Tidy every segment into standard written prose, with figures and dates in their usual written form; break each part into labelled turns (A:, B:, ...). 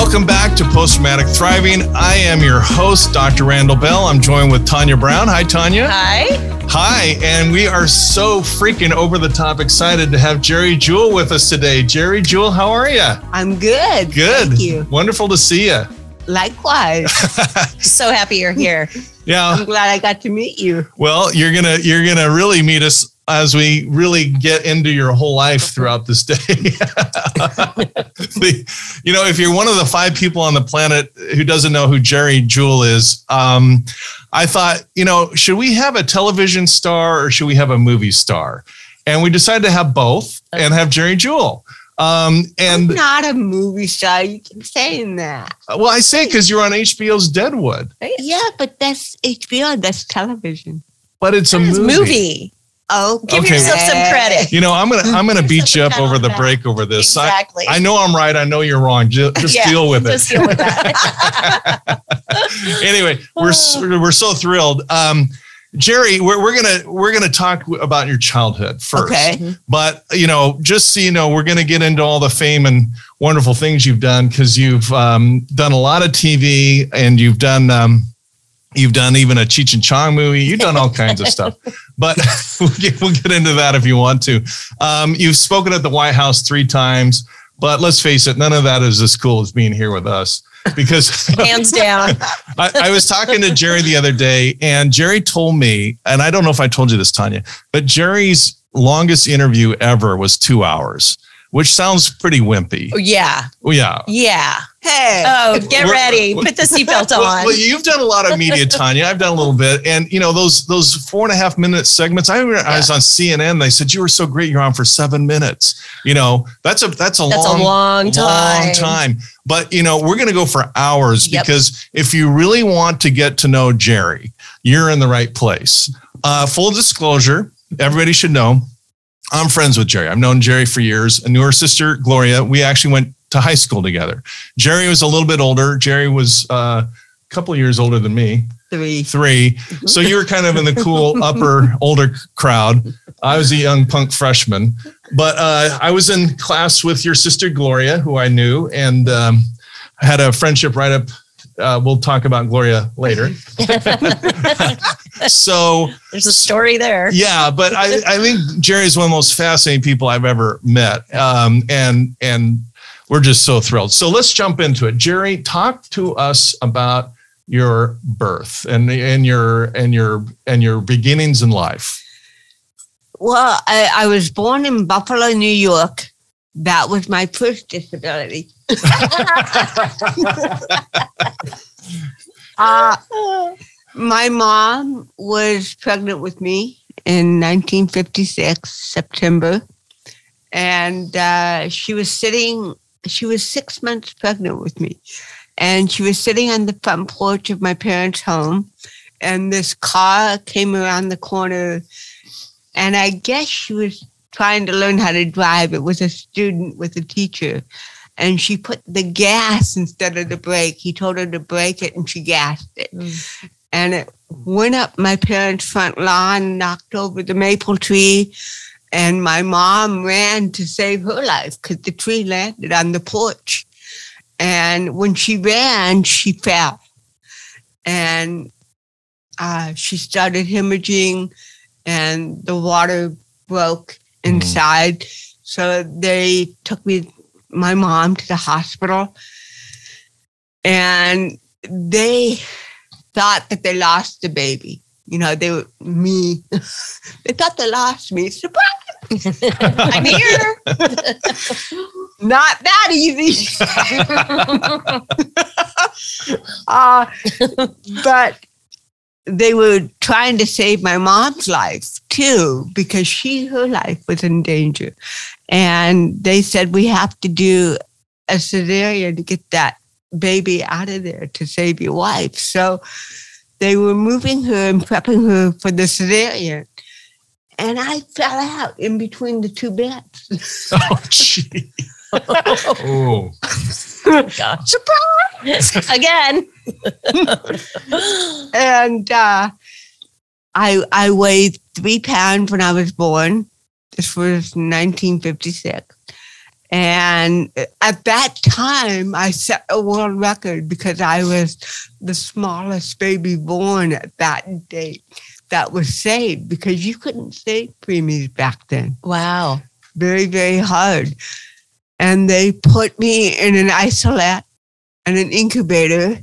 A: Welcome back to Post-Traumatic Thriving. I am your host, Dr. RandallBell. I'm joined with Tanya Brown. Hi, Tanya.
B: Hi.
A: Hi, and we are so freaking over the top excited to have Geri Jewell with us today. Geri Jewell, how are you?
B: I'm good.
A: Good.
B: Thank you.
A: Wonderful to see you.
B: Likewise. So happy you're here.
A: Yeah.
B: I'm glad I got to meet you.
A: Well, you're gonna really meet us as we really get into your whole life throughout this day. If you're one of the 5 people on the planet who doesn't know who Geri Jewell is, I thought, should we have a television star or should we have a movie star? And we decided to have both and have Geri Jewell. And
B: I'm not a movie star. You keep saying that.
A: Well, I say because you're on HBO's Deadwood.
B: Yeah, but that's HBO. That's television.
A: But it's a movie.
B: Oh,
C: give yourself some credit.
A: I'm gonna beat you up over the break over this.
C: Exactly.
A: I know I'm right. I know you're wrong. Just deal with it.
C: Just deal with that.
A: Anyway, we're so thrilled. Geri, we're gonna talk about your childhood first.
B: Okay.
A: But just so you know, we're gonna get into all the fame and wonderful things you've done because you've done a lot of TV and you've done even a Cheech and Chong movie. You've done all kinds of stuff, but we'll get into that if you want to. You've spoken at the White House 3 times, but let's face it, none of that is as cool as being here with us because
C: hands down.
A: I was talking to Geri the other day and Geri told me, and I don't know if I told you this, Tanya, but Geri's longest interview ever was 2 hours, which sounds pretty wimpy.
C: Oh, yeah.
A: Well, yeah.
C: Yeah.
B: Hey.
C: Oh, get ready. Put the seatbelt on.
A: Well, you've done a lot of media, Tanya. I've done a little bit. And, those 4.5 minute segments, I was on CNN. They said, you were so great. You're on for 7 minutes. That's a long time. But, we're going to go for hours because if you really want to get to know Geri, you're in the right place. Full disclosure, everybody should know, I'm friends with Geri. I've known Geri for years. I knew her sister, Gloria. We actually went to high school together. Geri was a little bit older. Geri was a couple of years older than me.
B: 3.
A: So you were kind of in the cool older crowd. I was a young punk freshman. But I was in class with your sister, Gloria, who I knew, and had a friendship right up. We'll talk about Gloria later. So
C: there's a story there.
A: Yeah, but I think Geri is one of the most fascinating people I've ever met. And we're just so thrilled. So let's jump into it. Geri, talk to us about your birth and your beginnings in life.
B: Well, I was born in Buffalo, New York. That was my first disability. My mom was pregnant with me in 1956, September. And she was 6 months pregnant with me. And she was sitting on the front porch of my parents' home. And this car came around the corner. And I guess she was trying to learn how to drive. It was a student with a teacher. And she put the gas instead of the brake. He told her to brake it and she gassed it. And it went up my parents' front lawn, knocked over the maple tree. And my mom ran to save her life because the tree landed on the porch. And when she ran, she fell. And she started hemorrhaging and the water broke inside. So they took my mom to the hospital. And they thought that they lost the baby. They thought they lost me. Surprise! I'm here. Not that easy. But they were trying to save my mom's life too, because her life was in danger. And they said, we have to do a cesarean to get that baby out of there to save your wife. So they were moving her and prepping her for the cesarean. And I fell out in between the 2 beds.
A: Oh, gee. Oh.
C: God. Surprise! Again.
B: And I weighed 3 pounds when I was born. This was 1956. And at that time, I set a world record because I was the smallest baby born at that date that was saved, because you couldn't save preemies back then.
C: Wow.
B: Very, very hard. And they put me in an isolate and an incubator.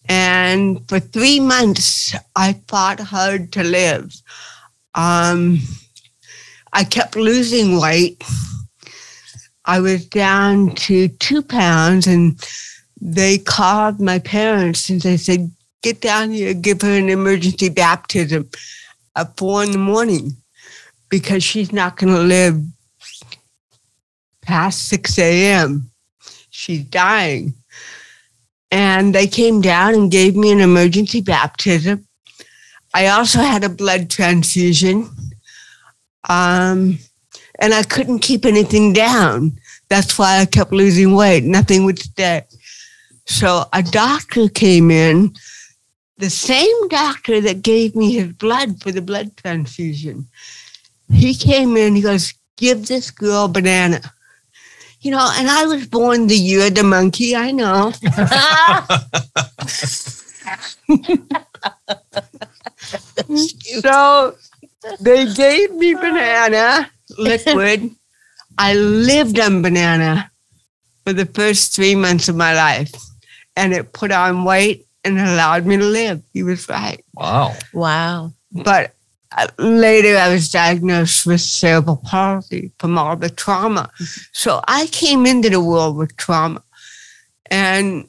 B: And for 3 months, I fought hard to live. I kept losing weight. I was down to 2 pounds, and they called my parents and they said, get down here, give her an emergency baptism at 4 a.m. because she's not going to live past 6 a.m. She's dying. And they came down and gave me an emergency baptism. I also had a blood transfusion. And I couldn't keep anything down. That's why I kept losing weight. Nothing would stay. So a doctor came in, the same doctor that gave me his blood for the blood transfusion. He came in, he goes, give this girl banana. You know, and I was born the year of the monkey, I know. So they gave me banana, liquid. I lived on banana for the first 3 months of my life. And it put on weight and allowed me to live. He was right.
A: Wow.
C: Wow.
B: But later I was diagnosed with cerebral palsy from all the trauma. So I came into the world with trauma. And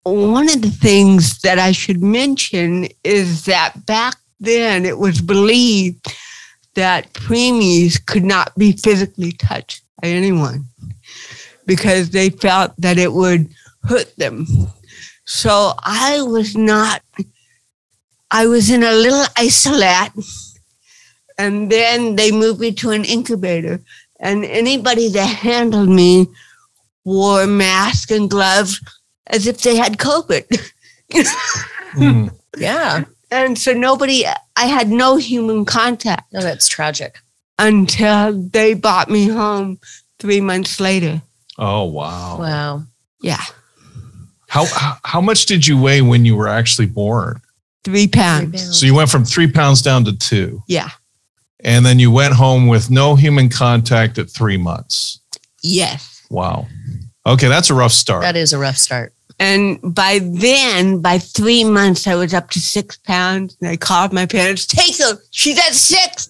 B: one of the things that I should mention is that back then it was believed that preemies could not be physically touched by anyone because they felt that it would hurt them. So I was in a little isolate, and then they moved me to an incubator, and anybody that handled me wore masks and gloves as if they had COVID.
C: Yeah.
B: And so I had no human contact.
C: No, that's tragic.
B: Until they brought me home 3 months later.
A: Oh, wow.
C: Wow.
B: Yeah.
A: How much did you weigh when you were actually born?
B: 3 pounds.
A: So you went from 3 pounds down to 2.
B: Yeah.
A: And then you went home with no human contact at 3 months.
B: Yes.
A: Wow. Okay, that's a rough start.
C: That is a rough start.
B: And by 3 months, I was up to 6 pounds. And I called my parents, take her. She's at 6.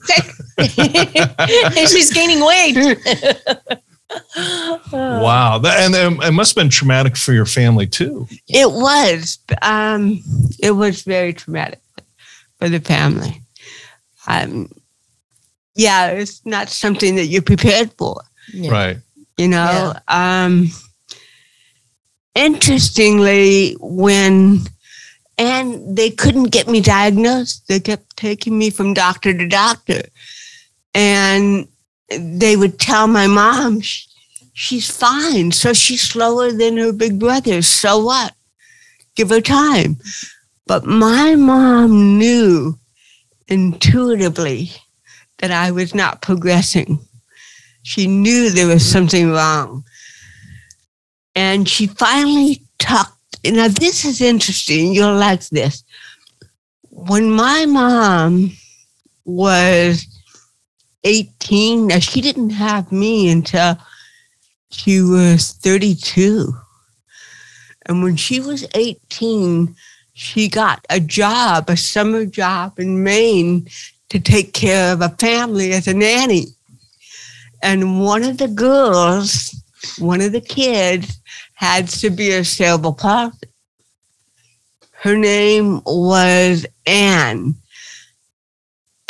C: And she's gaining weight.
A: Wow. And it must have been traumatic for your family, too.
B: It was. It was very traumatic for the family. Yeah, it's not something that you're prepared for.
C: Yeah.
A: Right.
B: You know, interestingly, and they couldn't get me diagnosed. They kept taking me from doctor to doctor. And they would tell my mom, she's fine. So she's slower than her big brother. So what? Give her time. But my mom knew intuitively that I was not progressing. She knew there was something wrong. And she finally now this is interesting, you'll like this. When my mom was 18, now she didn't have me until she was 32. And when she was 18, she got a summer job in Maine to take care of a family as a nanny. And one of the kids had severe cerebral palsy. Her name was Anne.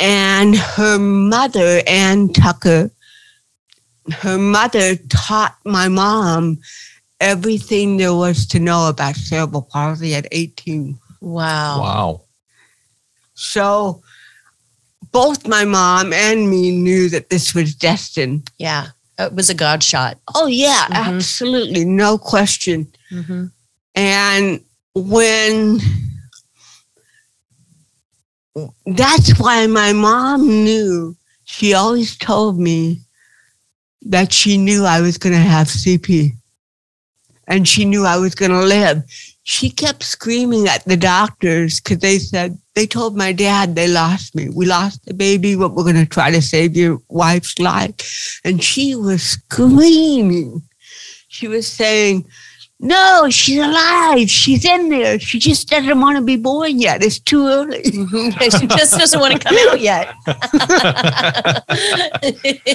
B: And her mother, Ann Tucker, her mother taught my mom everything there was to know about cerebral palsy at 18.
C: Wow.
A: Wow.
B: So both my mom and me knew that this was destined.
C: Yeah. It was a God shot.
B: Oh, yeah, absolutely. No question.
C: Mm-hmm.
B: And that's why my mom knew, she always told me, that she knew I was going to have CP. And she knew I was going to live. She kept screaming at the doctors because they told my dad they lost me. We lost the baby, but we're going to try to save your wife's life. And she was screaming. She was saying, no, she's alive. She's in there. She just doesn't want to be born yet. It's too early.
C: She just doesn't want to come out yet.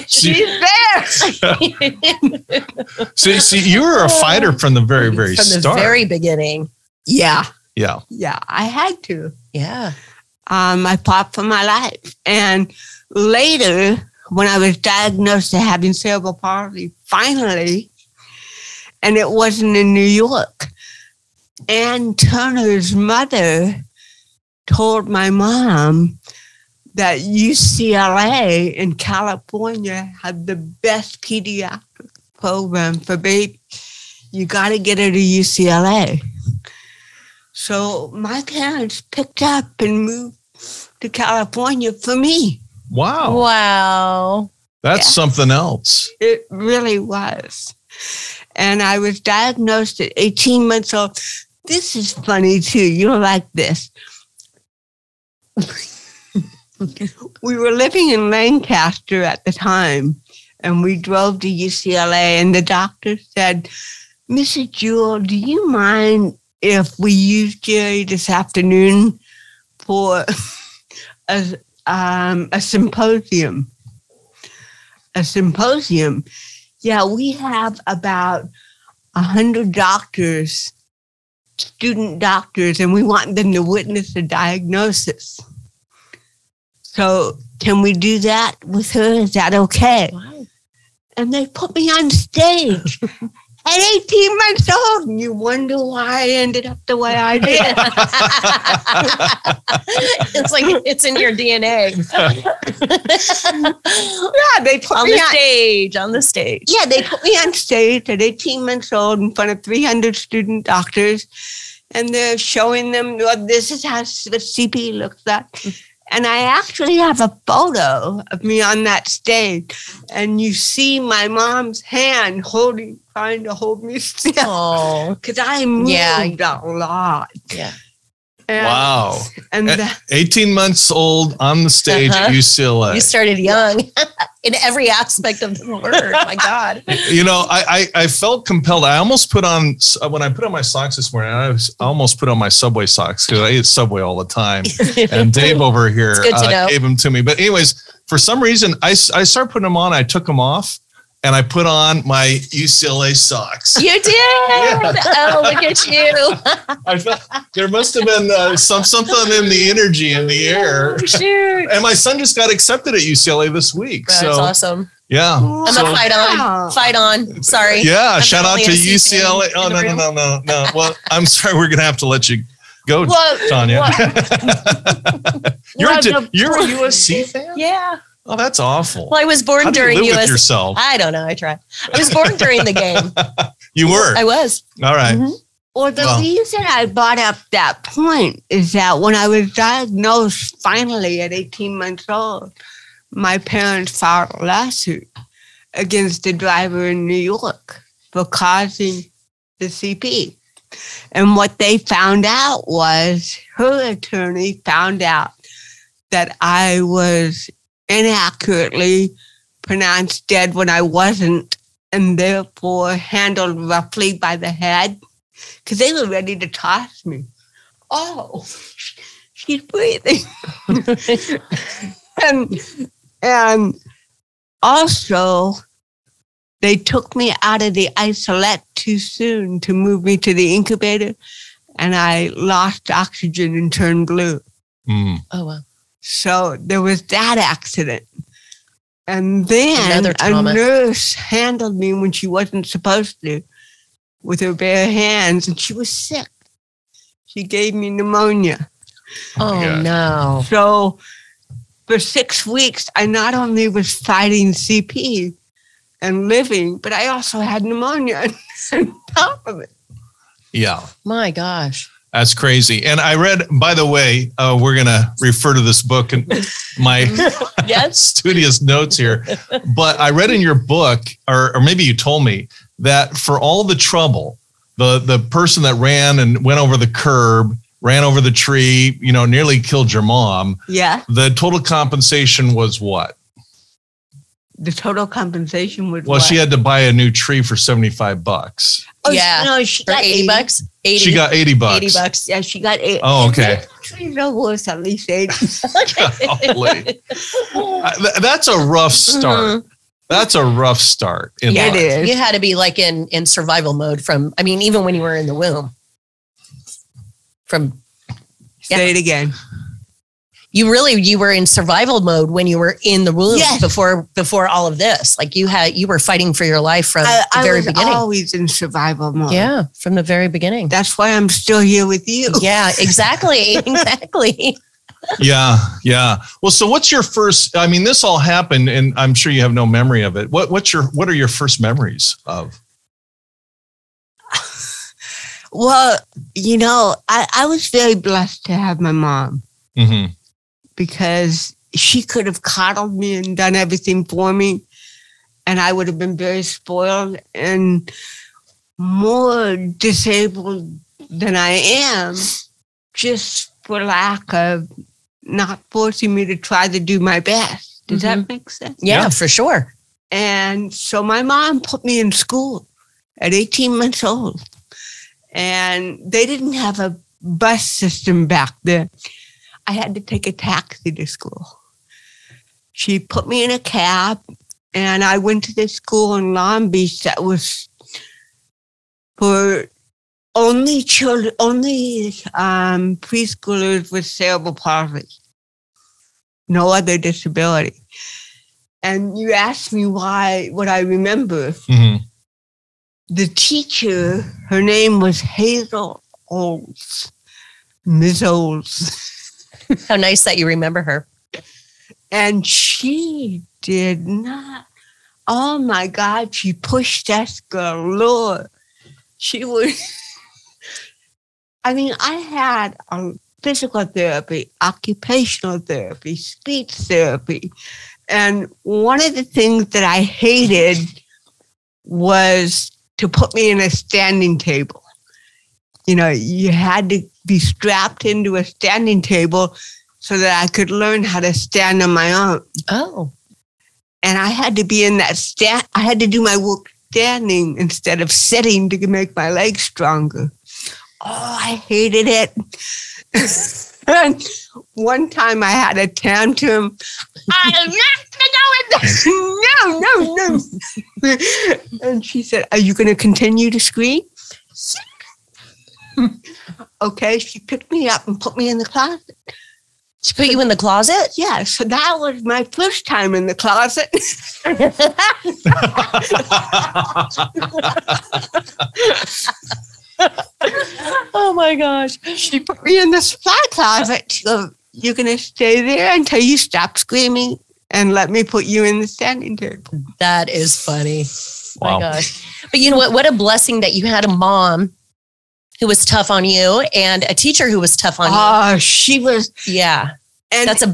B: She's there.
A: See, you were a fighter from the very, very start.
C: From the very beginning.
B: Yeah.
A: Yeah.
B: Yeah, I had to.
C: Yeah.
B: I fought for my life. And later, when I was diagnosed as having cerebral palsy, finally, and it wasn't in New York, Ann Turner's mother told my mom that UCLA in California had the best pediatric program for babies. You got to get her to UCLA. So my parents picked up and moved to California for me.
A: Wow.
C: Wow.
A: That's something else.
B: It really was. And I was diagnosed at 18 months old. This is funny, too. You'll like this. We were living in Lancaster at the time, and we drove to UCLA, and the doctor said, Mrs. Jewell, do you mind if we use Geri this afternoon for a symposium? A symposium? Yeah, we have about 100 doctors, student doctors, and we want them to witness the diagnosis. So can we do that with her? Is that okay? Wow. And they put me on stage at 18 months old. And you wonder why I ended up the way I did.
C: It's like it's in your DNA.
B: Yeah, they put
C: on
B: me
C: the stage.
B: Yeah, they put me on stage at 18 months old in front of 300 student doctors. And they're showing them, well, this is how the CP looks like. And I actually have a photo of me on that stage. And you see my mom's hand trying to hold me still. Because I moved a lot.
C: Yeah.
A: Wow. And 18 months old on the stage at UCLA.
C: You started young in every aspect of the word. My God.
A: You know, I felt compelled. I almost put on, when I put on my socks this morning, I almost put on my Subway socks because I eat Subway all the time. And Dave over here gave them to me. But anyways, for some reason, I started putting them on. I took them off. And I put on my UCLA socks.
C: You did? Yeah. Oh, look at you.
A: I felt there must have been something in the energy in the air.
C: Oh, shoot.
A: And my son just got accepted at UCLA this week.
C: That's awesome.
A: Yeah.
C: I'm a fight on. Sorry.
A: Yeah. Shout out to UCLA. Oh, no. Well, I'm sorry. We're going to have to let you go, Tanya. You're a USC fan?
C: Yeah.
A: Oh, that's awful.
C: Well, I was born during
A: USC. With yourself?
C: I don't know. I tried. I was born during the game.
A: You were?
C: I was.
A: All right. Mm-hmm.
B: Well, the reason I brought up that point is that when I was diagnosed finally at 18 months old, my parents filed a lawsuit against the driver in New York for causing the CP. And what they found out was her attorney found out that I was inaccurately pronounced dead when I wasn't, and therefore handled roughly by the head, because they were ready to toss me. Oh, she's breathing. and also, they took me out of the isolette too soon to move me to the incubator, and I lost oxygen and turned blue.
A: Mm.
C: Oh, wow.
B: So there was that accident. And then a nurse handled me when she wasn't supposed to with her bare hands, and she was sick. She gave me pneumonia.
C: Oh, no.
B: So for 6 weeks, I not only was fighting CP and living, but I also had pneumonia on top of it.
A: Yeah.
C: My gosh.
A: That's crazy. And I read, by the way, we're going to refer to this book in my studious notes here. But I read in your book, or maybe you told me, that for all the trouble, the person that ran and went over the curb, ran over the tree, nearly killed your mom.
B: Yeah.
A: The total compensation was what?
B: The total compensation would.
A: Well, she had to buy a new tree for $75.
C: Oh, yeah.
B: No, she got $80.
C: 80.
A: She got $80.
B: $80. Yeah, she got $80.
A: Oh, okay.
B: Trees are worth at least $80.
A: That's a rough start.
B: Mm-hmm.
A: That's a rough start.
B: It is.
C: You had to be like in survival mode even when you were in the womb.
B: Say it again.
C: You were in survival mode when you were in the womb before all of this. Like you were fighting for your life from the very beginning.
B: I was always in survival mode.
C: Yeah, from the very beginning.
B: That's why I'm still here with you.
C: Yeah, exactly. Exactly.
A: Yeah. Well, so what's your first, this all happened and I'm sure you have no memory of it. What are your first memories of?
B: Well, I was very blessed to have my mom.
A: Mm-hmm.
B: Because she could have coddled me and done everything for me. And I would have been very spoiled and more disabled than I am, just for lack of not forcing me to try to do my best. Does that make sense?
C: Yeah, for sure.
B: And so my mom put me in school at 18 months old. And they didn't have a bus system back then. I had to take a taxi to school. She put me in a cab, and I went to this school in Long Beach that was for only preschoolers with cerebral palsy, no other disability. And you asked me what I remember. Mm-hmm. The teacher, her name was Hazel Olds, Ms. Olds.
C: How nice that you remember her.
B: And she did not. Oh my God, she pushed us galore. She was, I had physical therapy, occupational therapy, speech therapy. And one of the things that I hated was to put me in a standing table. You had to be strapped into a standing table so that I could learn how to stand on my own. Oh. And I had to be in that I had to do my work standing instead of sitting to make my legs stronger. Oh, I hated it. And one time I had a tantrum. I'm not going to go in there. No. And she said, "Are you going to continue to scream?" Okay, she picked me up and put me in the closet.
C: She put you in the closet?
B: Yeah, so that was my first time in the closet.
C: Oh my gosh.
B: She put me in the supply closet. She goes, "You're going to stay there until you stop screaming and let me put you in the standing table."
C: That is funny.
A: Wow.
C: My gosh. But you know what? What a blessing that you had a mom who was tough on you and a teacher who was tough on you.
B: Oh, she was.
C: Yeah. And that's a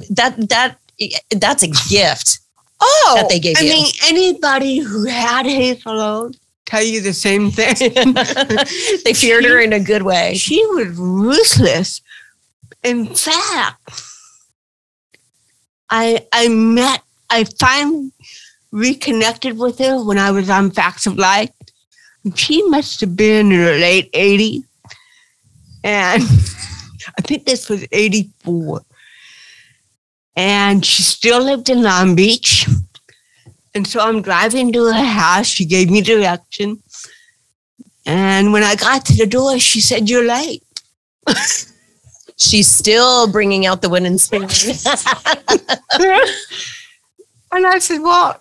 C: gift.
B: Oh,
C: that they gave you.
B: Anybody who had Hazel tell you the same thing.
C: They feared her in a good way.
B: She was ruthless. In fact, I finally reconnected with her when I was on Facts of Life. She must have been in her late 80s. And I think this was 84. And she still lived in Long Beach. And so I'm driving to her house. She gave me direction. And when I got to the door, she said, "You're late."
C: She's still bringing out the wooden spoon.
B: And I said, "Well,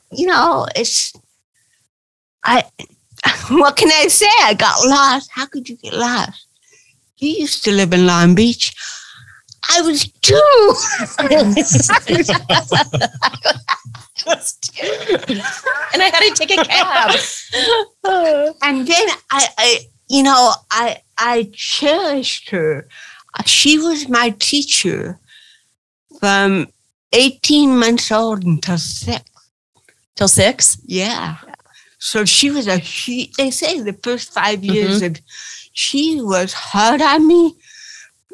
B: what can I say? I got lost." "How could you get lost? You used to live in Long Beach." "I was 2.
C: And I had to take a cab.
B: And then I cherished her. She was my teacher from 18 months old until 6.
C: Till 6?
B: Yeah. So she was they say the first 5 years she was hard on me.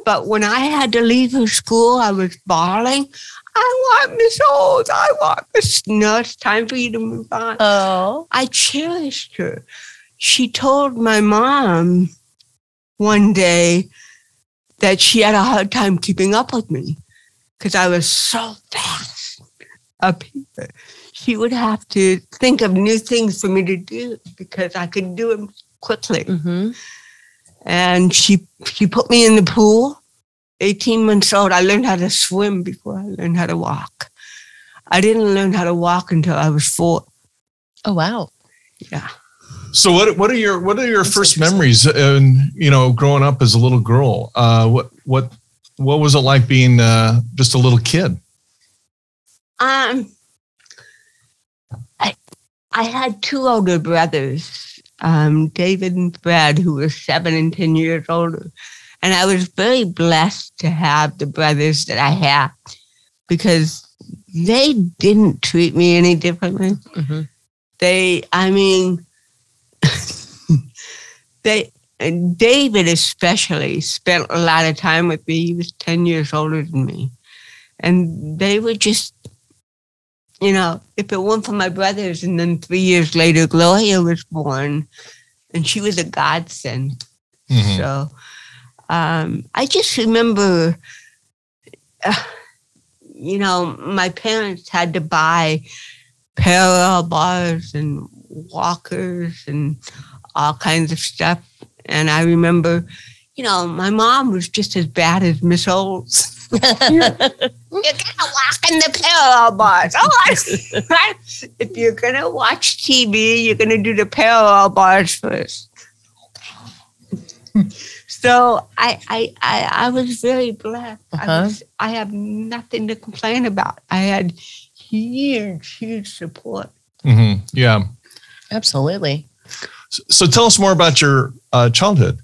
B: But when I had to leave her school, I was bawling. I want Miss Olds. I want Miss. No, it's time for you to move on.
C: Oh.
B: I cherished her. She told my mom one day that she had a hard time keeping up with me because I was so fast up here. She would have to think of new things for me to do because I could do them quickly. Mm-hmm. And she put me in the pool. 18 months old, I learned how to swim before I learned how to walk. I didn't learn how to walk until I was 4.
C: Oh, wow.
B: Yeah.
A: So what are your first memories growing up as a little girl? What was it like being just a little kid?
B: I had 2 older brothers, David and Brad, who were 7 and 10 years older. And I was very blessed to have the brothers that I have because they didn't treat me any differently. Mm-hmm. David especially spent a lot of time with me. He was 10 years older than me. And they were just, if it weren't for my brothers, and then 3 years later, Gloria was born, and she was a godsend. Mm-hmm. So I just remember, my parents had to buy parallel bars and walkers and all kinds of stuff. And I remember, my mom was just as bad as Miss Olds. You're going to walk in the parallel bars. If you're going to watch TV, you're going to do the parallel bars first. So I was very blessed. Uh-huh. I have nothing to complain about. I had huge support.
A: Mm-hmm. Yeah,
C: absolutely.
A: So tell us more about your childhood.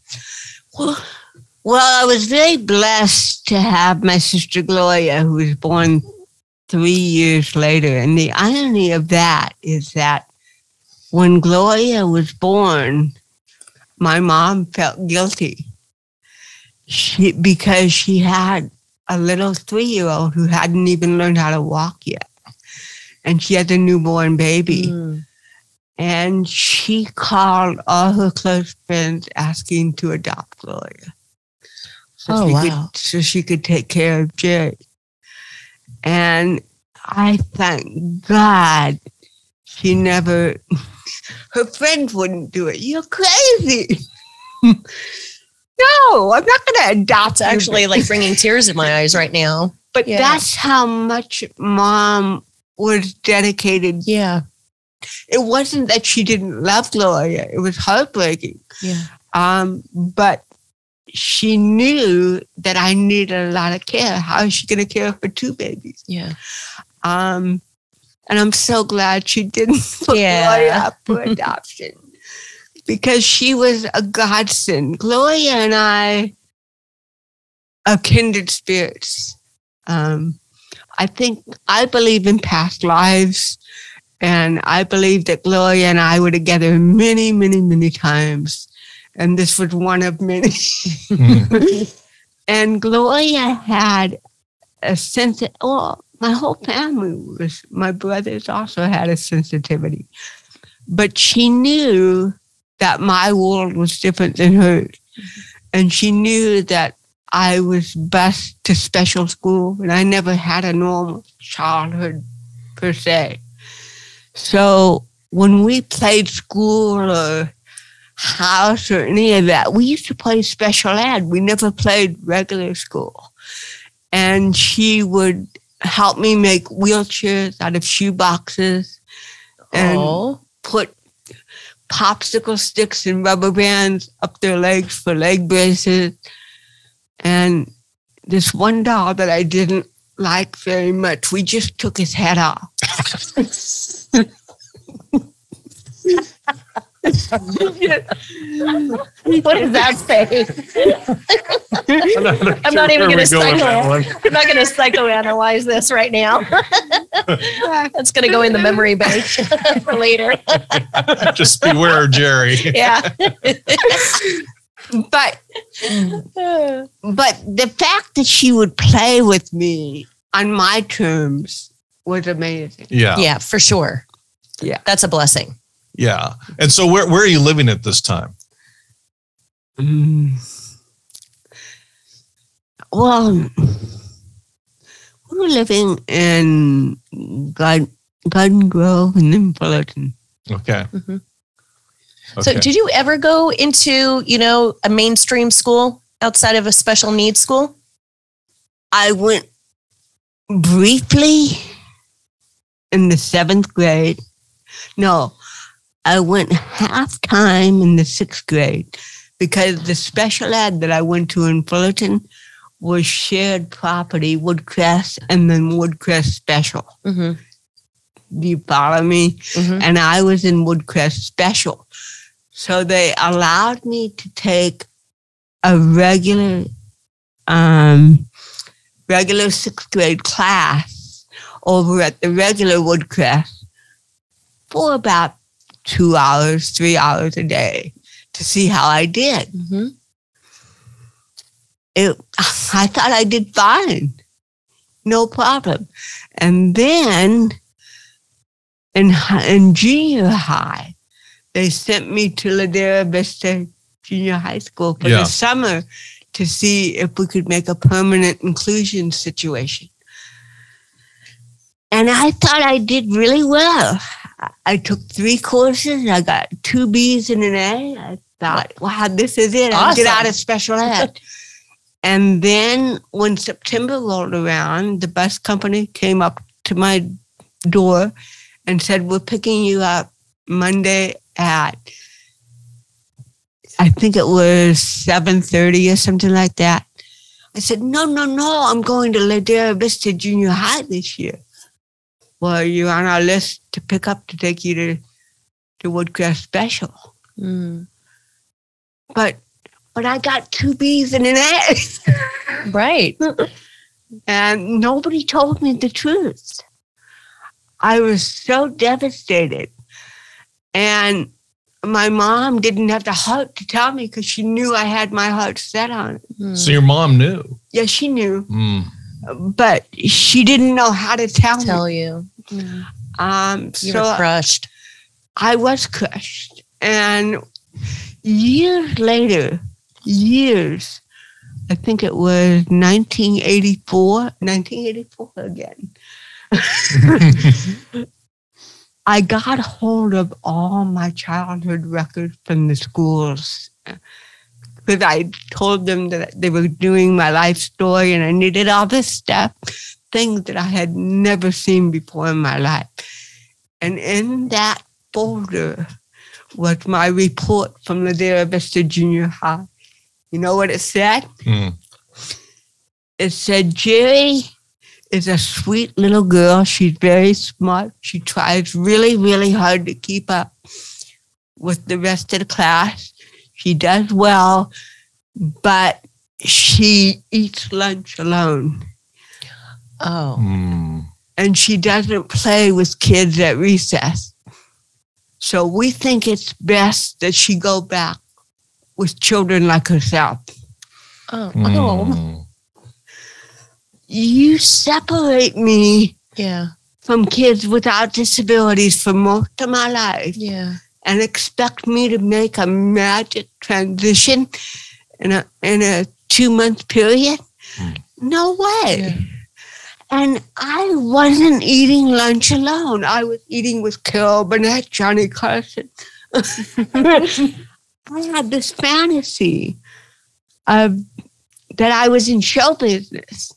B: Well, I was very blessed to have my sister Gloria, who was born 3 years later. And the irony of that is that when Gloria was born, my mom felt guilty because she had a little 3-year-old who hadn't even learned how to walk yet. And she had a newborn baby. Mm. And she called all her close friends asking to adopt Gloria. So she could take care of Geri. And I thank God she never, her friends wouldn't do it. You're crazy. No, I'm not going to adopt.
C: It's actually like bringing tears in my eyes right now.
B: But that's how much Mom was dedicated.
C: Yeah.
B: It wasn't that she didn't love Gloria. It was heartbreaking.
C: Yeah.
B: But she knew that I needed a lot of care. How is she going to care for 2 babies?
C: Yeah.
B: And I'm so glad she didn't put Gloria up for adoption because she was a godsend. Gloria and I are kindred spirits. I believe in past lives, and I believe that Gloria and I were together many, many, many times. And this was one of many. And Gloria had a sense of, my whole family my brothers also had a sensitivity. But she knew that my world was different than hers. And she knew that I was bused to special school, and I never had a normal childhood per se. So when we played school or house or any of that, we used to play special ed. We never played regular school. And she would help me make wheelchairs out of shoe boxes and put popsicle sticks and rubber bands up their legs for leg braces. And this one doll that I didn't like very much, we just took his head off.
C: What does that say? I'm not even going to psychoanalyze this right now. That's going to go in the memory bank for later.
A: Just beware, Geri.
C: Yeah.
B: But the fact that she would play with me on my terms was amazing.
A: Yeah.
C: Yeah, for sure.
B: Yeah.
C: That's a blessing.
A: Yeah. And so where are you living at this time?
B: Well, we were living in Garden Grove and then Fullerton.
A: Okay.
C: Mm-hmm. So did you ever go into, a mainstream school outside of a special needs school?
B: I went briefly in the 7th grade. No, I went half time in the 6th grade because the special ed that I went to in Fullerton was shared property, Woodcrest, and then Woodcrest Special.
C: Mm-hmm.
B: Do you follow me?
C: Mm-hmm.
B: And I was in Woodcrest Special. So they allowed me to take a regular 6th grade class over at the regular Woodcrest for about 2 hours, 3 hours a day to see how I did.
C: Mm-hmm.
B: I thought I did fine. No problem. And then in junior high, they sent me to Ladera Vista Junior High School for the summer to see if we could make a permanent inclusion situation. And I thought I did really well. I took 3 courses. I got 2 B's and an A. I thought, wow, this is it. I'll get out of special ed. And then when September rolled around, the bus company came up to my door and said, we're picking you up Monday at, I think it was 7:30 or something like that. I said, no, I'm going to Ladera Vista Junior High this year. Well, you're on our list to pick up to take you to Woodcrest Special.
C: Mm.
B: But I got 2 B's and an A.
C: Right.
B: And nobody told me the truth. I was so devastated. And my mom didn't have the heart to tell me because she knew I had my heart set on it.
C: Mm.
A: So your mom knew?
B: Yeah, she knew.
A: Mm.
B: But she didn't know how to tell me.
C: You.
B: Mm.
C: You were crushed.
B: I was crushed. And years later, I think it was 1984 again. I got hold of all my childhood records from the schools because I told them that they were doing my life story and I needed all this stuff, things that I had never seen before in my life. And in that folder was my report from Ladera Vista Junior High. You know what it said?
A: Mm.
B: It said, Geri is a sweet little girl. She's very smart. She tries really, really hard to keep up with the rest of the class. She does well, but she eats lunch alone.
C: Oh.
A: Mm.
B: And she doesn't play with kids at recess. So we think it's best that she go back with children like herself.
C: Oh.
A: Mm.
C: Oh.
B: You separate me from kids without disabilities for most of my life and expect me to make a magic transition in a 2-month period?
A: Mm.
B: No way.
C: Yeah.
B: And I wasn't eating lunch alone. I was eating with Carol Burnett, Johnny Carson. I had this fantasy that I was in show business.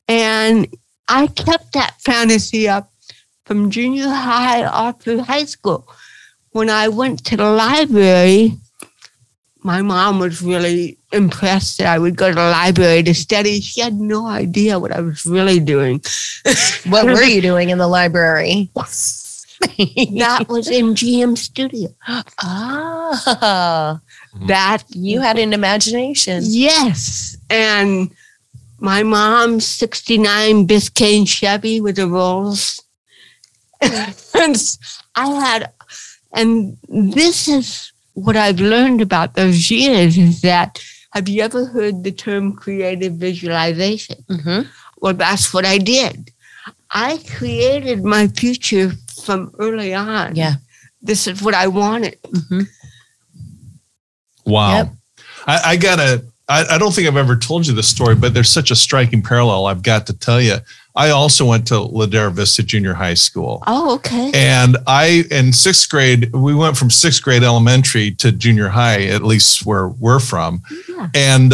B: And I kept that fantasy up from junior high all through high school. When I went to the library, my mom was really impressed that I would go to the library to study. She had no idea what I was really doing.
C: What were you doing in the library?
B: That was in GM Studio.
C: Ah, that you had an imagination.
B: Yes. And my mom's 69 Biscayne Chevy with the rolls. And this is what I've learned about those years is that, have you ever heard the term creative visualization?
C: Mm-hmm.
B: Well, that's what I did. I created my future from early on.
C: Yeah.
B: This is what I wanted.
C: Mm-hmm.
A: Wow.
C: Yep.
A: I don't think I've ever told you this story, but there's such a striking parallel I've got to tell you. I also went to Ladera Vista Junior High School.
B: Oh, okay.
A: And in sixth grade, we went from sixth grade elementary to junior high, at least where we're from. Yeah. And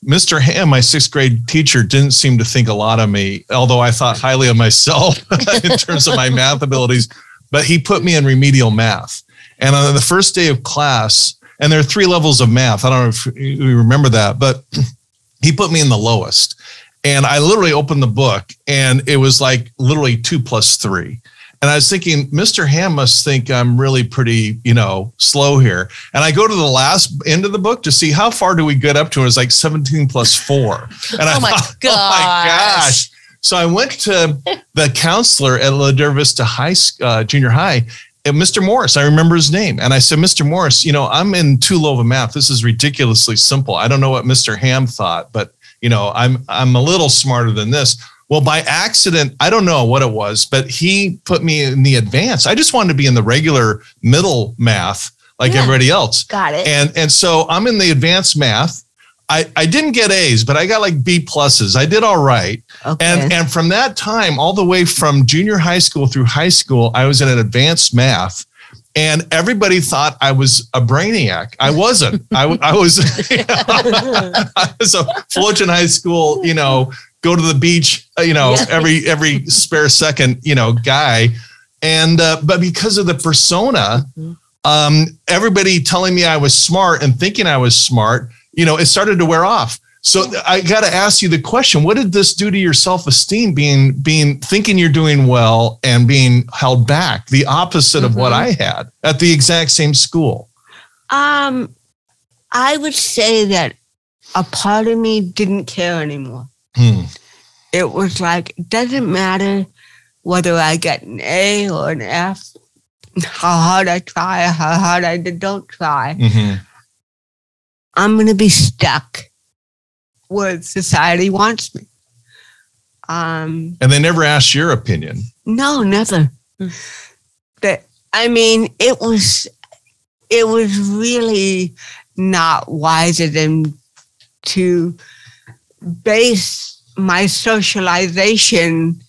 A: Mr. Ham, my sixth grade teacher, didn't seem to think a lot of me, although I thought highly of myself in terms of my math abilities. But he put me in remedial math. And on the first day of class, and there are 3 levels of math. I don't know if you remember that, but he put me in the lowest. And I literally opened the book and it was like literally 2 + 3. And I was thinking, Mr. Ham must think I'm really pretty, slow here. And I go to the last end of the book to see how far do we get up to. It was like 17 + 4. And I thought, oh my gosh. So I went to the counselor at Ladera Vista Junior High, Mr. Morris. I remember his name. And I said, Mr. Morris, I'm in too low of a math. This is ridiculously simple. I don't know what Mr. Ham thought, but I'm a little smarter than this. Well, by accident, I don't know what it was, but he put me in the advanced. I just wanted to be in the regular middle math like everybody else.
B: Got it.
A: And so I'm in the advanced math. I didn't get A's, but I got like B+. I did all right. Okay. And from that time, all the way from junior high school through high school, I was in an advanced math. And everybody thought I was a brainiac. I wasn't. I was I was a Fullerton High School, go to the beach, every spare second, guy. And but because of the persona, everybody telling me I was smart and thinking I was smart, it started to wear off. So I got to ask you the question, what did this do to your self-esteem, being thinking you're doing well and being held back, the opposite of what I had at the exact same school?
B: I would say that a part of me didn't care anymore. It was like, it doesn't matter whether I get an A or an F, how hard I try, how hard I don't try. I'm going to be stuck where society wants me.
A: And they never asked your opinion.
B: No, never. It was really not wise of them to base my socialization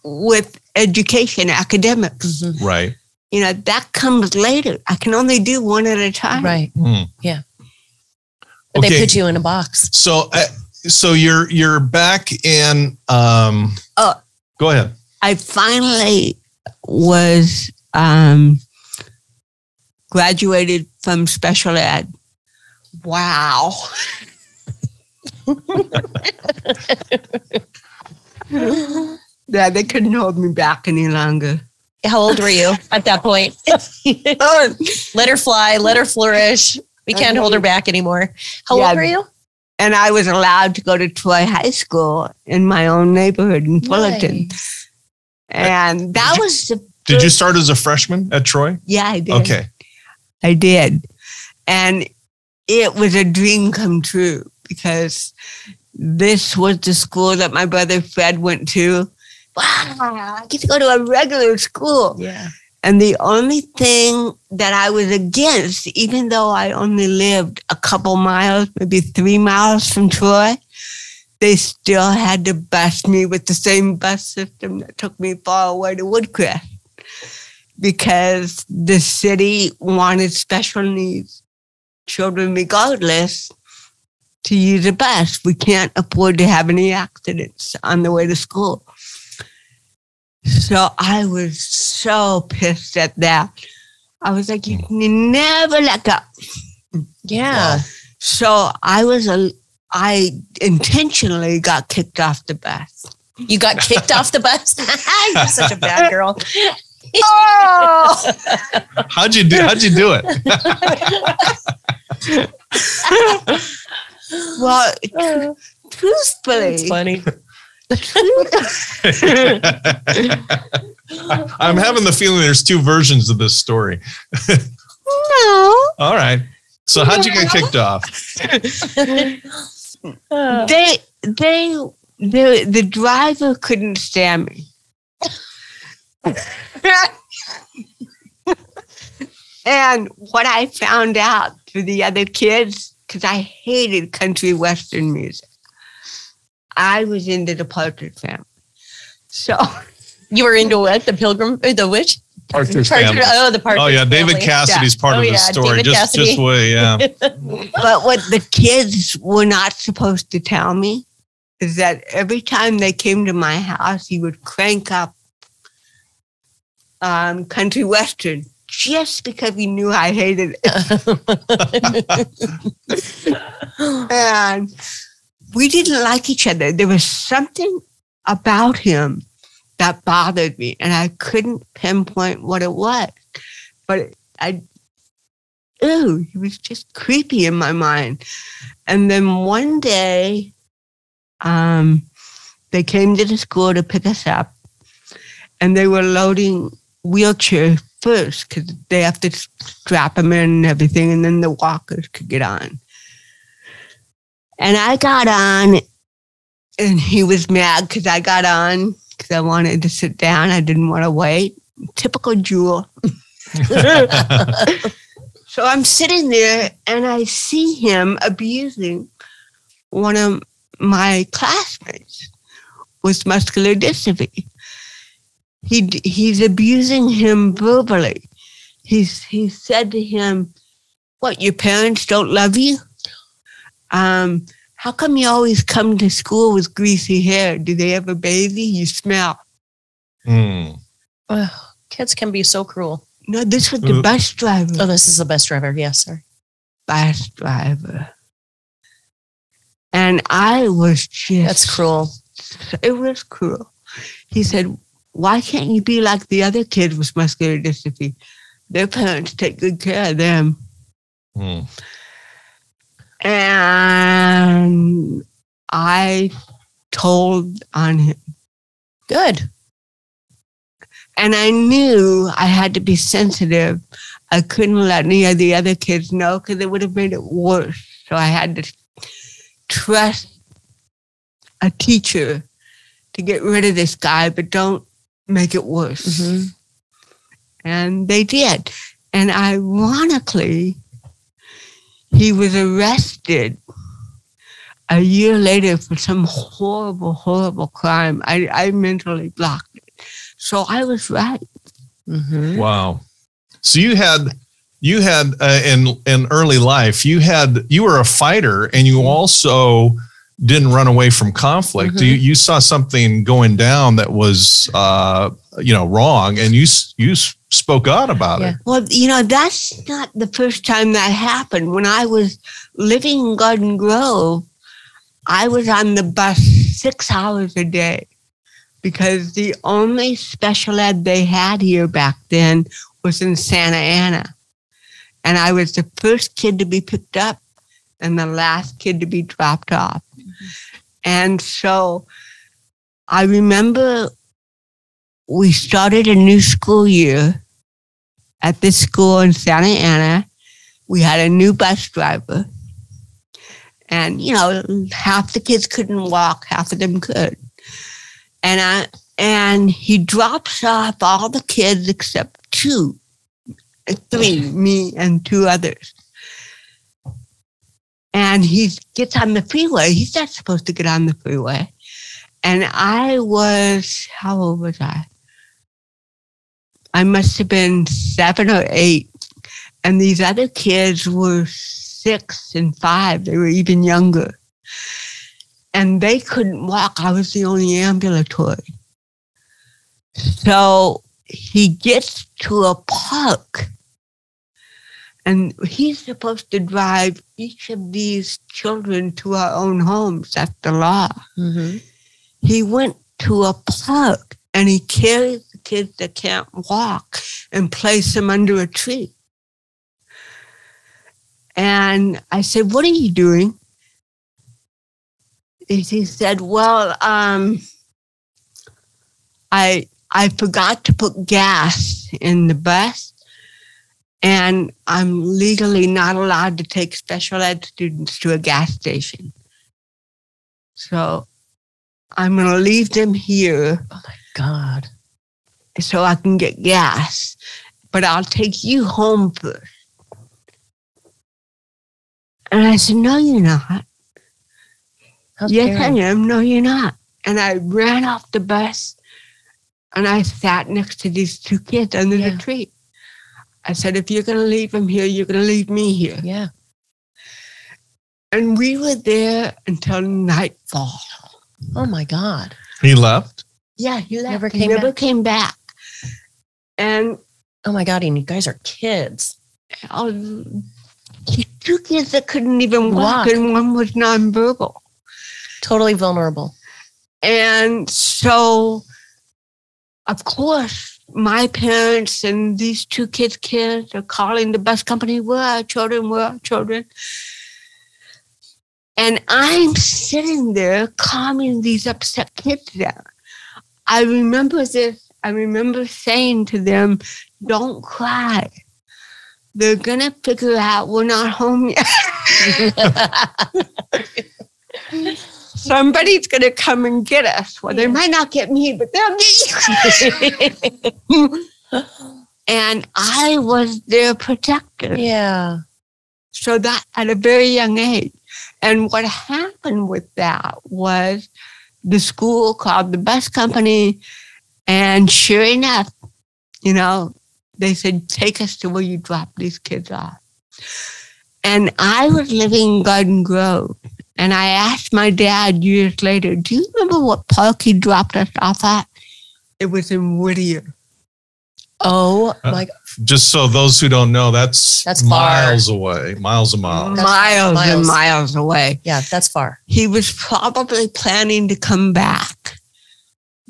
B: with education, academics.
A: Right.
B: That comes later. I can only do one at a time.
C: Right. Yeah. But they put you in a box.
A: So you're back in. Go ahead.
B: I finally was graduated from special ed. Wow. Yeah, they couldn't hold me back any longer.
C: How old were you at that point? Let her fly, let her flourish. We can't hold her back anymore. How old were you?
B: And I was allowed to go to Troy High School in my own neighborhood in Fullerton. Nice. And that was the
A: Did you start as a freshman at Troy?
B: Yeah, I did.
A: Okay.
B: I did. And it was a dream come true because this was the school that my brother Fred went to. Wow, I get to go to a regular school.
C: Yeah.
B: And the only thing that I was against, even though I only lived a couple miles, maybe 3 miles from Troy, they still had to bus me with the same bus system that took me far away to Woodcrest because the city wanted special needs children regardless to use a bus. We can't afford to have any accidents on the way to school. So I was so pissed at that. I was like, you never let go.
C: Yeah.
B: Wow. So I intentionally got kicked off the bus.
C: You got kicked off the bus? You're such a bad girl.
B: Oh!
A: How'd you do it?
B: Well, truthfully.
C: It's funny.
A: I'm having the feeling there's two versions of this story.
B: No.
A: All right. So how'd you get kicked off?
B: The driver couldn't stand me. And what I found out through the other kids, because I hated country western music, I was into the Partridge Family. So
C: you were into what? The Pilgrim, the which?
A: Partridge Family.
C: Oh, the Partridge.
A: Oh yeah,
C: Family.
A: David Cassidy's part of the story. Just way, yeah.
B: But what the kids were not supposed to tell me is that every time they came to my house, he would crank up country western just because he knew I hated it. And we didn't like each other. There was something about him that bothered me, and I couldn't pinpoint what it was. But he was just creepy in my mind. And then one day, they came to the school to pick us up, and they were loading wheelchairs first because they have to strap them in and everything, and then the walkers could get on. And I got on, and he was mad because I got on because I wanted to sit down. I didn't want to wait. Typical Jewel. So I'm sitting there, and I see him abusing one of my classmates with muscular dystrophy. He's abusing him verbally. He said to him, "What, your parents don't love you? How come you always come to school with greasy hair? Do they ever bathe you? You smell."
C: Kids can be so cruel.
B: No, this was the bus driver.
C: Oh, this is the bus driver. Yes, sir.
B: Bus driver. And I was just...
C: That's cruel.
B: It was cruel. He said, "Why can't you be like the other kids with muscular dystrophy? Their parents take good care of them." And I told on him.
C: Good.
B: And I knew I had to be sensitive. I couldn't let any of the other kids know because it would have made it worse. So I had to trust a teacher to get rid of this guy, but don't make it worse. Mm-hmm. And they did. And ironically, he was arrested a year later for some horrible, horrible crime. I mentally blocked it. So I was right.
C: Mm-hmm.
A: Wow. So you had in early life, you were a fighter, and you also didn't run away from conflict. Mm-hmm. You saw something going down that was wrong, and you spoke out about it.
B: Well, that's not the first time that happened. When I was living in Garden Grove, I was on the bus 6 hours a day because the only special ed they had here back then was in Santa Ana. And I was the first kid to be picked up and the last kid to be dropped off. Mm-hmm. And so I remember we started a new school year at this school in Santa Ana. We had a new bus driver. And, half the kids couldn't walk, half of them could. And he drops off all the kids except 3, me and 2 others. And he gets on the freeway. He's not supposed to get on the freeway. And how old was I? I must have been 7 or 8. And these other kids were 6 and 5. They were even younger. And they couldn't walk. I was the only ambulatory. So he gets to a park. And he's supposed to drive each of these children to our own homes. That's the law. Mm-hmm. He went to a park and he carries the kids that can't walk and places them under a tree. And I said, what are you doing? He said, well, I forgot to put gas in the bus, and I'm legally not allowed to take special ed students to a gas station. So I'm going to leave them here.
C: Oh, my God.
B: So I can get gas, but I'll take you home first. And I said, no, you're not. Yes, I am. No, you're not. And I ran off the bus and I sat next to these two kids under the tree. I said, if you're going to leave them here, you're going to leave me here.
C: Yeah.
B: And we were there until nightfall.
C: Oh, my God.
A: He left?
B: Yeah, he left.
C: Never
B: came back. And
C: oh, my God. And you guys are kids.
B: Two kids that couldn't even walk, and one was nonverbal.
C: Totally vulnerable.
B: And so, of course, my parents and these two kids are calling the bus company, where are our children, where are our children? And I'm sitting there calming these upset kids down. I remember this. I remember saying to them, don't cry. They're going to figure out we're not home yet. Somebody's going to come and get us. Well, they might not get me, but they'll get you. And I was their protector.
C: Yeah.
B: So that at a very young age. And what happened with that was the school called the bus company. And sure enough, they said, take us to where you drop these kids off. And I was living in Garden Grove. And I asked my dad years later, do you remember what park he dropped us off at? It was in Whittier.
C: Oh, my God.
A: Just so those who don't know, that's miles
C: far.
A: Away. Miles and miles.
B: Miles and miles away.
C: Yeah, that's far.
B: He was probably planning to come back,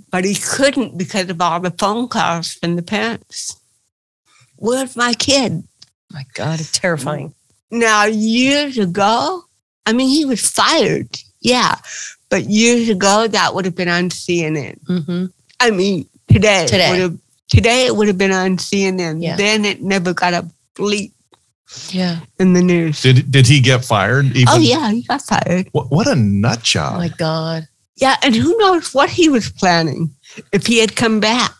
B: but he couldn't because of all the phone calls from the parents. Where's my kid?
C: My God, it's terrifying.
B: Now, years ago, he was fired, yeah. But years ago, that would have been on CNN.
C: Mm-hmm.
B: Today it would have been on CNN.
C: Yeah.
B: Then it never got a bleep
C: in
B: the news.
A: Did he get fired?
B: Oh, yeah, he got fired.
A: What a nut job.
C: Oh, my God.
B: Yeah, and who knows what he was planning if he had come back.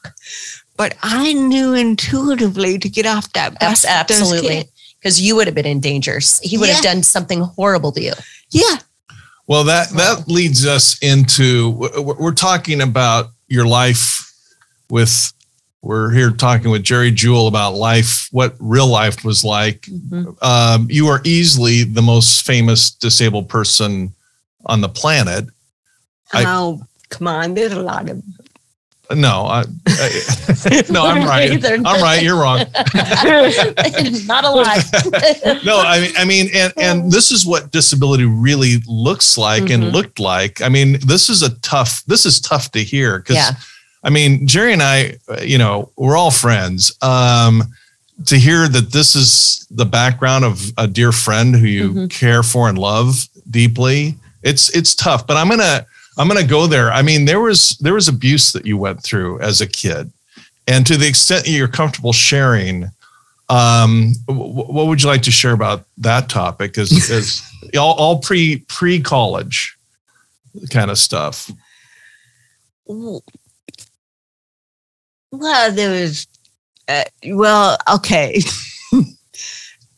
B: But I knew intuitively to get off that bus.
C: Absolutely. Because you would have been in danger. He would have done something horrible to you.
B: Yeah.
A: Well, that leads us into, we're talking about your life we're here talking with Geri Jewell about life, what real life was like. Mm-hmm. You are easily the most famous disabled person on the planet.
B: Come on. There's a lot of...
A: No, no, I'm right. I'm right. You're wrong.
C: Not a lot.
A: No, and this is what disability really looks like and looked like. This is tough to hear because, Geri and I, we're all friends. To hear that this is the background of a dear friend who you care for and love deeply, it's tough. But I'm gonna go there. There was abuse that you went through as a kid, and to the extent you're comfortable sharing, what would you like to share about that topic? As all pre-college kind of stuff.
B: Well, there was. Okay.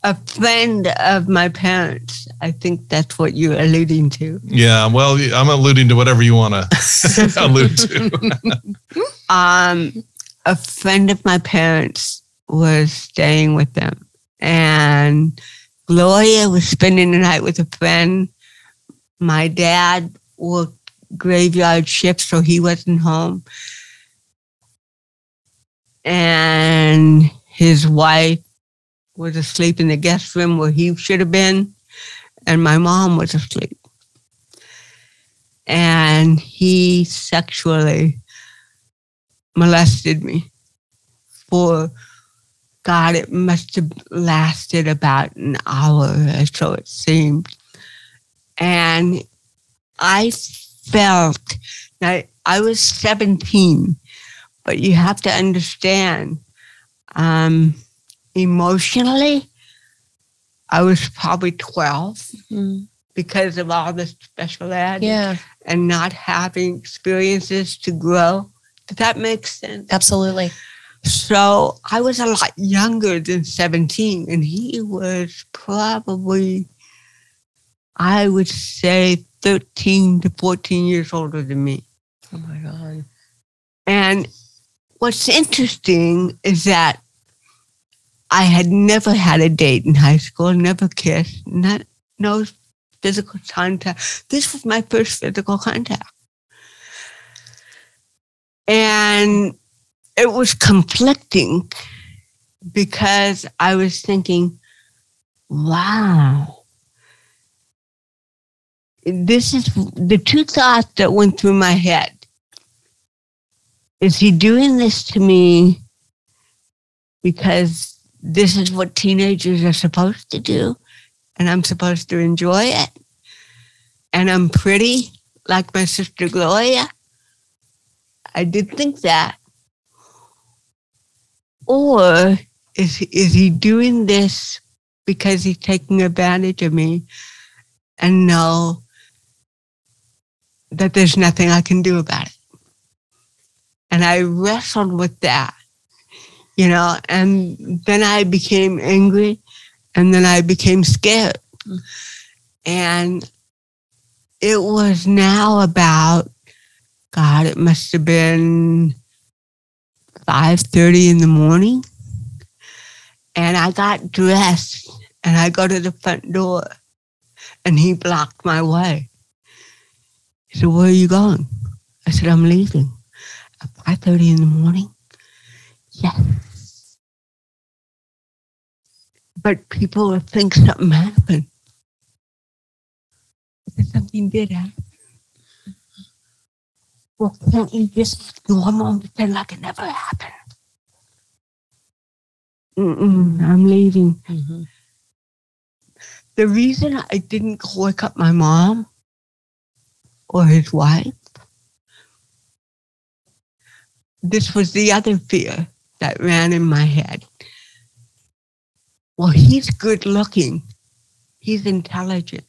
B: A friend of my parents. I think that's what you're alluding to.
A: Yeah, well, I'm alluding to whatever you want to allude to.
B: A friend of my parents was staying with them, and Gloria was spending the night with a friend. My dad worked graveyard shift, so he wasn't home. And his wife was asleep in the guest room where he should have been, and my mom was asleep. and he sexually molested me for, God, it must have lasted about an hour or so it seemed. And I felt, now I was 17, but you have to understand, emotionally, I was probably 12 because of all the special ed and not having experiences to grow. Does that make sense?
C: Absolutely.
B: So I was a lot younger than 17, and he was probably, I would say, 13 to 14 years older than me.
C: Oh my God.
B: And what's interesting is that I had never had a date in high school, never kissed, no physical contact. This was my first physical contact. And it was conflicting because I was thinking, wow, this is the two thoughts that went through my head. Is he doing this to me because this is what teenagers are supposed to do and I'm supposed to enjoy it? And I'm pretty like my sister Gloria? I did think that. Or is he doing this because he's taking advantage of me and know that there's nothing I can do about it? And I wrestled with that, and then I became angry and then I became scared. And it was now about, God, it must have been 5:30 in the morning. And I got dressed and I go to the front door and he blocked my way. He said, "Where are you going?" I said, "I'm leaving." At 5:30 in the morning? Yes. But people will think something happened. Because something did happen. Well, can't you just go home and pretend like it never happened? I'm leaving. Mm-hmm. The reason I didn't go wake up my mom or his wife, this was the other fear that ran in my head. Well, he's good looking. He's intelligent.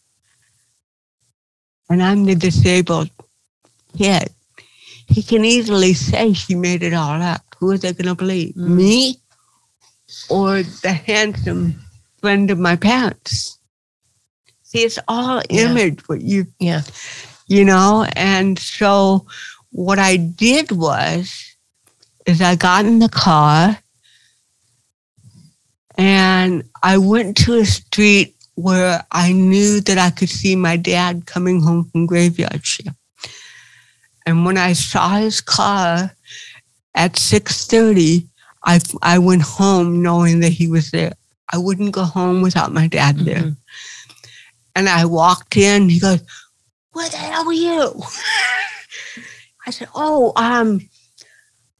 B: And I'm the disabled kid. He can easily say she made it all up. Who are they going to believe? Me or the handsome friend of my parents? See, it's all image, what you, and so what I did is I got in the car and I went to a street where I knew that I could see my dad coming home from graveyard shift. And when I saw his car at 6:30, I went home knowing that he was there. I wouldn't go home without my dad there. And I walked in, he goes, "Where the hell were you?" I said, "Oh,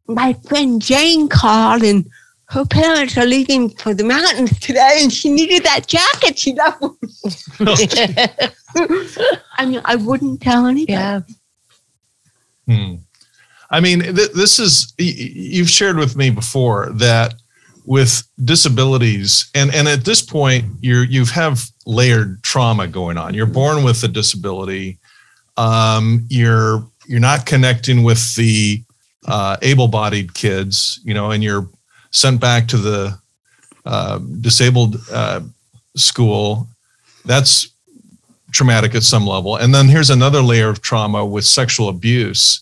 B: my friend Jane called and her parents are leaving for the mountains today and she needed that jacket she loved." I mean, I wouldn't tell anybody.
C: Yeah.
A: I mean, this is, you've shared with me before that with disabilities, and at this point, you have layered trauma going on. You're born with a disability. You're not connecting with the able-bodied kids, and you're sent back to the disabled school. That's traumatic at some level. And then here's another layer of trauma with sexual abuse.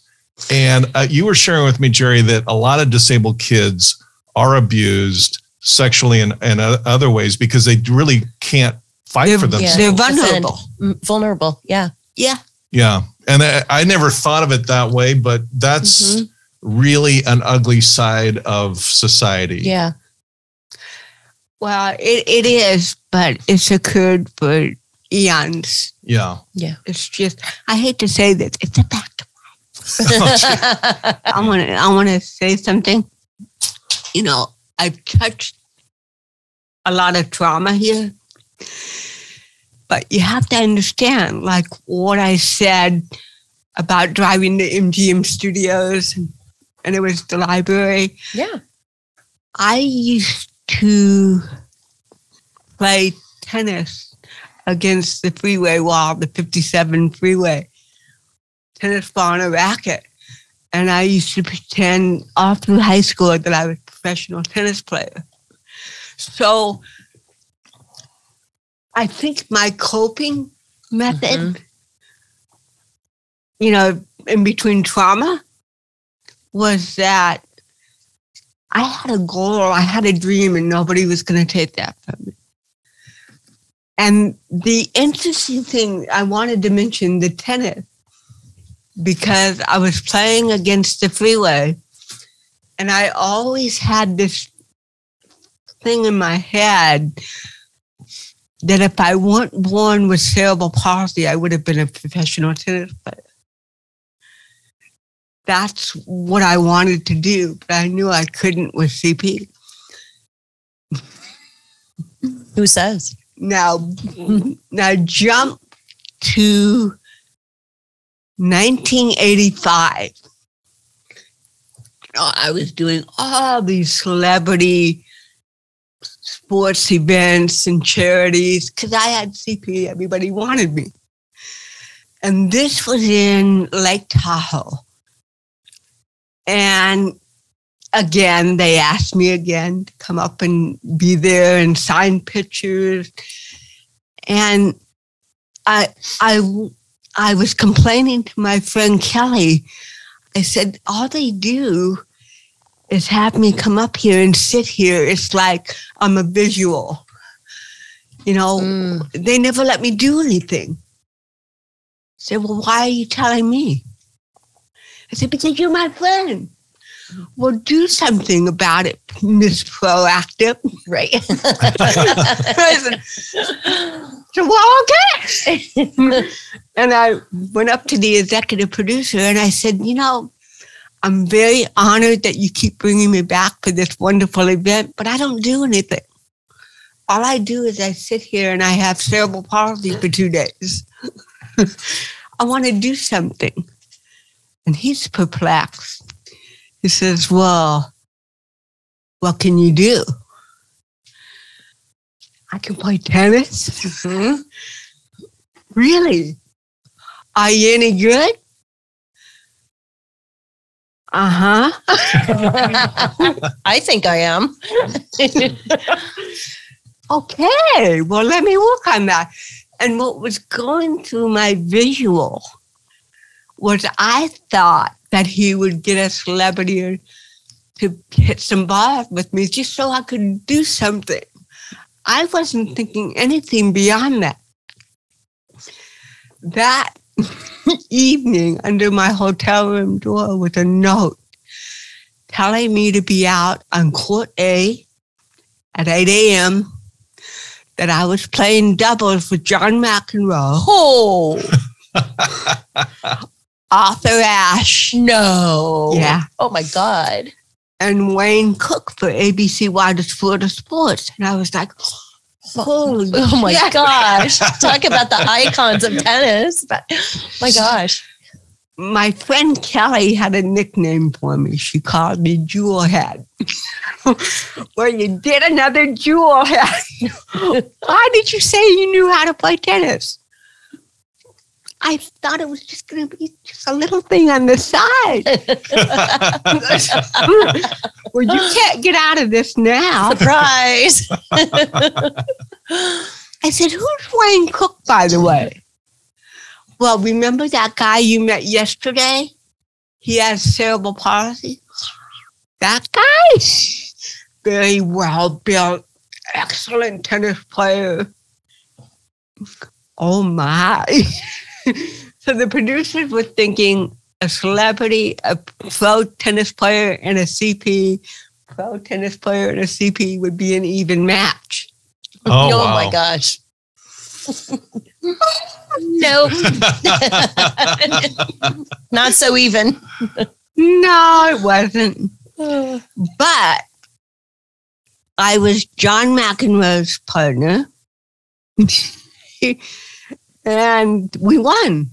A: And you were sharing with me, Geri, that a lot of disabled kids are abused sexually and other ways because they really can't fight for themselves.
B: They're vulnerable.
C: Vulnerable, yeah.
B: Yeah.
A: Yeah. And I never thought of it that way, but that's really an ugly side of society.
C: Yeah.
B: Well, it is, but it's occurred for eons.
A: Yeah.
B: It's just, I hate to say this, it's a fact. I want to say something. You know, I've touched a lot of trauma here, but you have to understand, like what I said about driving to MGM Studios, and it was the library.
C: Yeah.
B: I used to play tennis against the freeway wall, the 57 freeway, tennis ball and a racket. And I used to pretend all through high school that I was a professional tennis player. So I think my coping method, you know, in between trauma, was that I had a goal, I had a dream, and nobody was going to take that from me. And the interesting thing, I wanted to mention the tennis, because I was playing against the freeway, and I always had this thing in my head that if I weren't born with cerebral palsy, I would have been a professional tennis player. That's what I wanted to do, but I knew I couldn't with CP.
C: Who says?
B: Now jump to 1985. I was doing all these celebrity sports events and charities because I had CP. Everybody wanted me. And this was in Lake Tahoe. And again, they asked me again to come up and be there and sign pictures. And I was complaining to my friend Kelly. I said, all they do is have me come up here and sit here. It's like I'm a visual. You know, they never let me do anything. I said, well, why are you telling me? I said, because you're my friend. Well, do something about it, Miss Proactive.
C: Right.
B: So, well, okay. And I went up to the executive producer and I said, you know, I'm very honored that you keep bringing me back for this wonderful event, but I don't do anything. All I do is I sit here and I have cerebral palsy for 2 days. I want to do something. And he's perplexed. He says, well, what can you do? I can play tennis. Mm-hmm. Really? Are you any good? Uh-huh.
C: I think I am.
B: Okay, well, let me work on that. And what was going through my visual was I thought that he would get a celebrity to hit some bars with me just so I could do something. I wasn't thinking anything beyond that. That evening, under my hotel room door was a note telling me to be out on Court A at 8 a.m., that I was playing doubles with John McEnroe.
C: Oh!
B: Arthur Ashe.
C: No.
B: Yeah.
C: Oh, my God.
B: And Wayne Cook for ABC Wide Florida Sports. And I was like, holy
C: oh my gosh. Talk about the icons of tennis. But, my gosh.
B: My friend Kelly had a nickname for me. She called me Jewel Head. Well, you did another Jewel Head. Why did you say you knew how to play tennis? I thought it was just going to be just a little thing on the side. Well, you can't get out of this now.
C: Surprise.
B: I said, who's Wayne Cook, by the way? Well, remember that guy you met yesterday? He has cerebral palsy. That guy? Very well built, excellent tennis player. Oh my. So the producers were thinking a celebrity, a pro tennis player, and a CP, pro tennis player and a CP would be an even match.
C: Oh wow. My gosh. Nope. Not so even.
B: No, it wasn't. But I was John McEnroe's partner. And we won.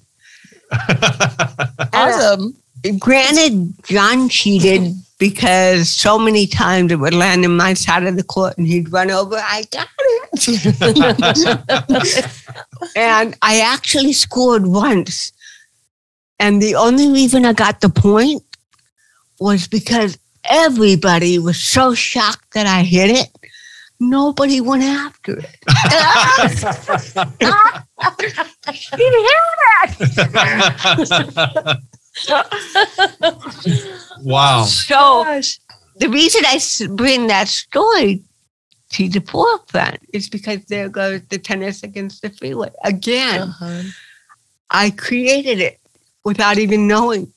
C: Awesome.
B: Granted, John cheated because so many times it would land in my side of the court and he'd run over. I got it. And I actually scored once. And the only reason I got the point was because everybody was so shocked that I hit it. Nobody went after it. She hit it.
A: Wow.
B: So the reason I bring that story to the forefront is because there goes the tennis against the freeway. Again, I created it without even knowing.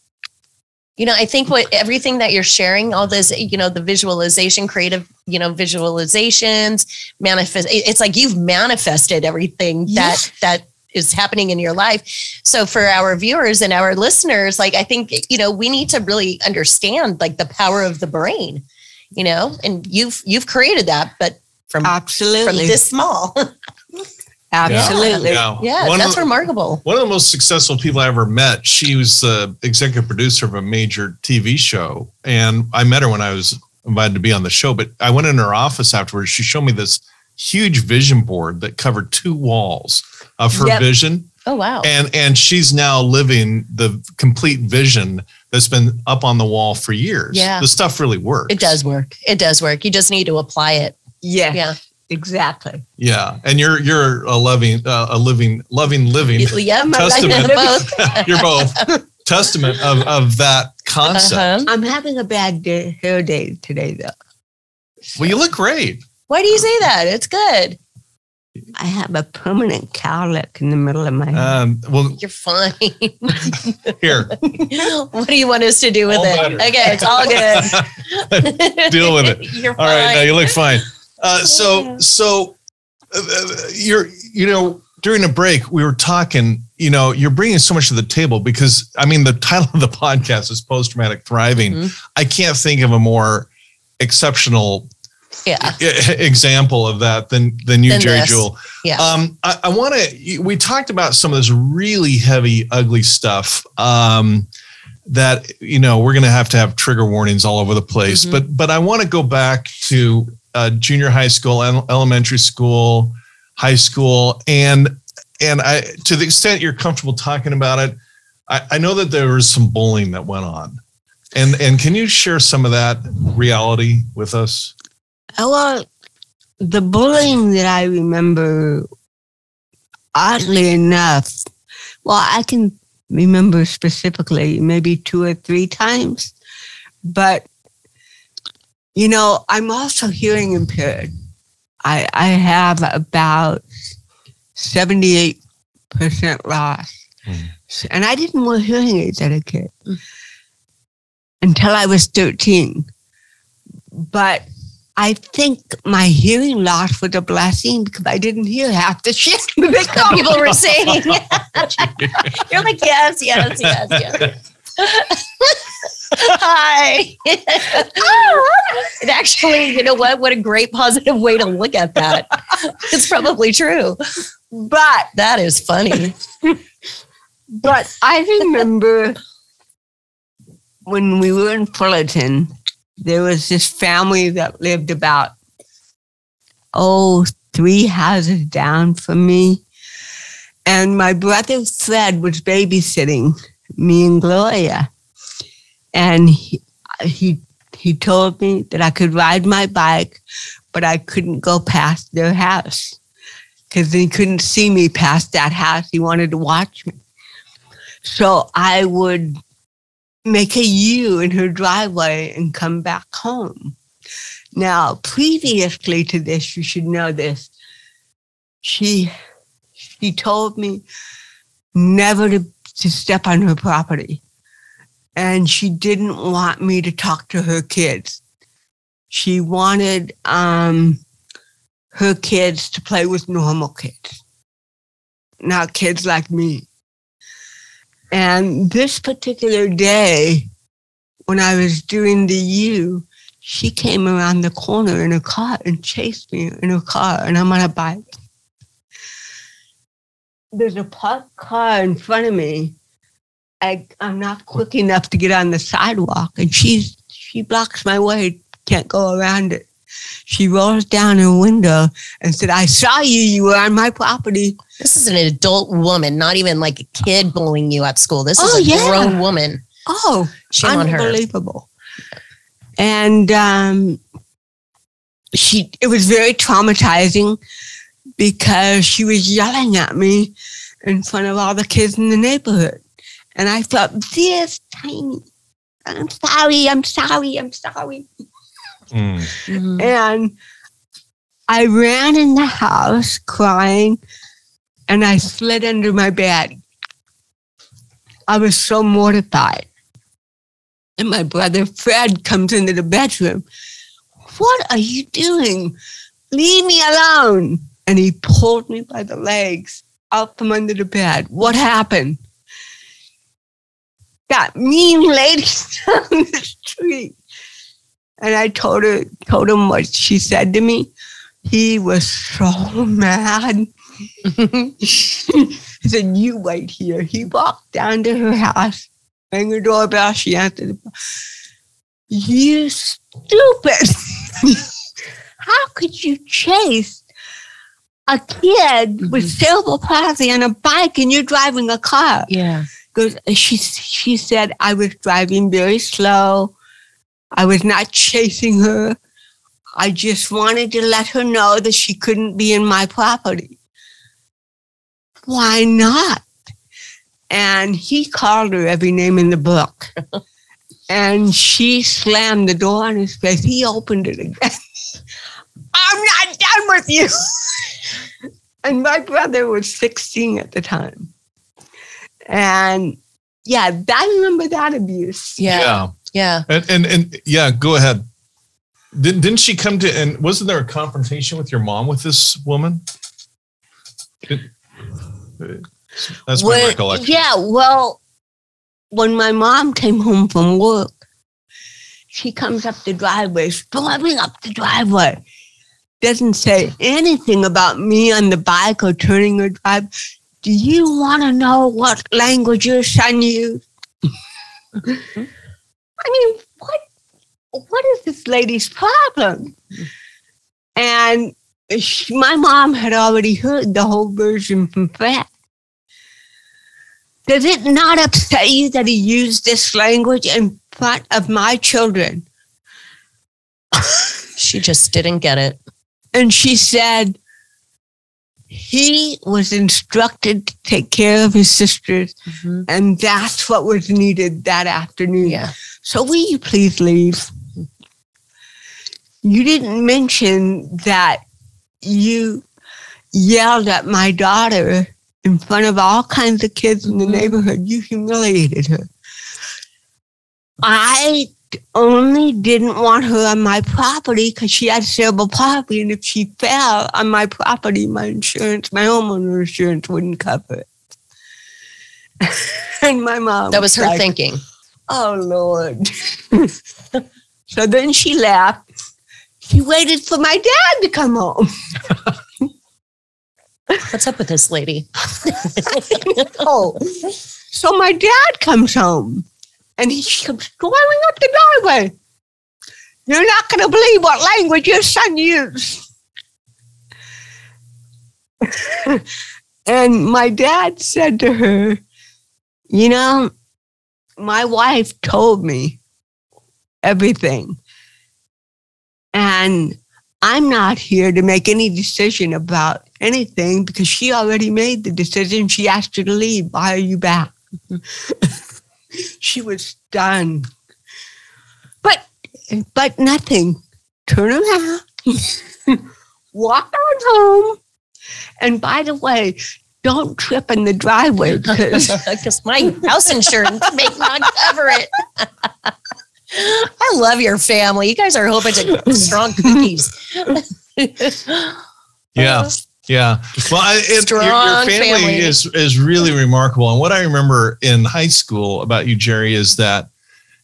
C: I think everything that you're sharing, all this, the visualization, creative, visualizations, manifest. It's like you've manifested everything that is happening in your life. So for our viewers and our listeners, like, I think, we need to really understand like the power of the brain, and you've created that, but from this small.
B: Absolutely.
C: Yeah, that's remarkable.
A: One of the most successful people I ever met, she was the executive producer of a major TV show. And I met her when I was invited to be on the show, but I went in her office afterwards. She showed me this huge vision board that covered 2 walls of her vision.
C: Oh, wow.
A: And she's now living the complete vision that's been up on the wall for years.
C: Yeah.
A: The stuff really works.
C: It does work. It does work. You just need to apply it.
B: Yeah.
C: Yeah.
B: Exactly.
A: Yeah, and you're a loving
C: Yeah,
A: testament.
C: Both.
A: You're both testament of that concept.
B: I'm having a bad hair day today, though.
A: Well, you look great.
C: Why do you say that? It's good.
B: I have a permanent cowlick in the middle of my head.
A: Well,
C: you're fine.
A: Here.
C: What do you want us to do with it?
A: Better.
C: Okay, it's all good.
A: Deal with it.
C: You're fine.
A: All right, now you look fine. During a break, we were talking, you're bringing so much to the table because, the title of the podcast is Post-Traumatic Thriving. Mm-hmm. I can't think of a more exceptional example of that than you, Geri Jewell.
C: Yeah.
A: I want to, we talked about some of this really heavy, ugly stuff that, we're going to have trigger warnings all over the place. Mm-hmm. But I want to go back to junior high school, elementary school, high school. And I, to the extent you're comfortable talking about it, I know that there was some bullying that went on. And can you share some of that reality with us?
B: Well, the bullying that I remember, oddly enough, I can remember specifically maybe 2 or 3 times, but I'm also hearing impaired. I have about 78% loss. And I didn't wear hearing aids as a kid until I was 13. But I think my hearing loss was a blessing because I didn't hear half the shit that
C: people were saying. You're like, yes. Hi. And actually, you know what a great positive way to look at that. It's probably true.
B: But
C: that is funny.
B: But I remember when we were in Fullerton, there was this family that lived about 3 houses down from me. And my brother Fred was babysitting me and Gloria. And he told me that I could ride my bike, but I couldn't go past their house because he couldn't see me past that house. He wanted to watch me. So I would make a U in her driveway and come back home. Now, previously to this, you should know this, she told me never to step on her property. And she didn't want me to talk to her kids. She wanted her kids to play with normal kids. not kids like me. And this particular day, when I was doing the U, she came around the corner in a car and chased me in her car, and I'm on a bike. There's a parked car in front of me. I'm not quick enough to get on the sidewalk, and she blocks my way, can't go around it. She rolls down her window and said, I saw you, you were on my property.
C: This is an adult woman, not even like a kid bullying you at school. This is a grown woman.
B: Oh,
C: shame on her.
B: Unbelievable. And it was very traumatizing because she was yelling at me in front of all the kids in the neighborhood. And I thought, this tiny, I'm sorry. Mm-hmm. And I ran in the house crying, and I slid under my bed. I was so mortified. And my brother Fred comes into the bedroom. What are you doing? Leave me alone. And he pulled me by the legs out from under the bed. What happened? That mean lady down the street. And I told him what she said to me. He was so mad. He said, you wait here. He walked down to her house, rang her doorbell. She answered the door. You stupid. How could you chase a kid with cerebral palsy on a bike and you're driving a car?
C: Yeah.
B: Because she said, I was driving very slow. I was not chasing her. I just wanted to let her know that she couldn't be in my property. Why not? And he called her every name in the book. And she slammed the door on his face. He opened it again. I'm not done with you. And my brother was 16 at the time. And yeah, I remember that abuse.
C: Yeah.
A: And yeah, go ahead. Didn't she come to, and wasn't there a confrontation with your mom with this woman? That's my recollection.
B: Yeah, well, when my mom came home from work, she comes up the driveway, storming up the driveway. Doesn't say anything about me on the bike or turning her drive. Do you want to know what language your son used? I mean, what is this lady's problem? And my mom had already heard the whole version from Fred. Does it not upset you that he used this language in front of my children?
C: She just didn't get it.
B: And she said, he was instructed to take care of his sisters, and that's what was needed that afternoon.
C: Yeah.
B: So will you please leave? You didn't mention that you yelled at my daughter in front of all kinds of kids in the neighborhood. You humiliated her. I only didn't want her on my property because she had cerebral palsy, and if she fell on my property, my homeowner insurance wouldn't cover it. And my mom,
C: that was her thinking.
B: Oh, Lord. So then she left. She waited for my dad to come home.
C: What's up with this lady?
B: So my dad comes home, and he comes storming up the driveway. You're not going to believe what language your son used. And my dad said to her, you know, my wife told me everything. And I'm not here to make any decision about anything because she already made the decision. She asked you to leave. Why are you back? She was done. But nothing. Turn around. Walk on home. And by the way, don't trip in the driveway
C: because my house insurance may not cover it. I love your family. You guys are a whole bunch of strong cookies.
A: Yeah. Yeah. Well, your family is really remarkable. And what I remember in high school about you, Geri, is that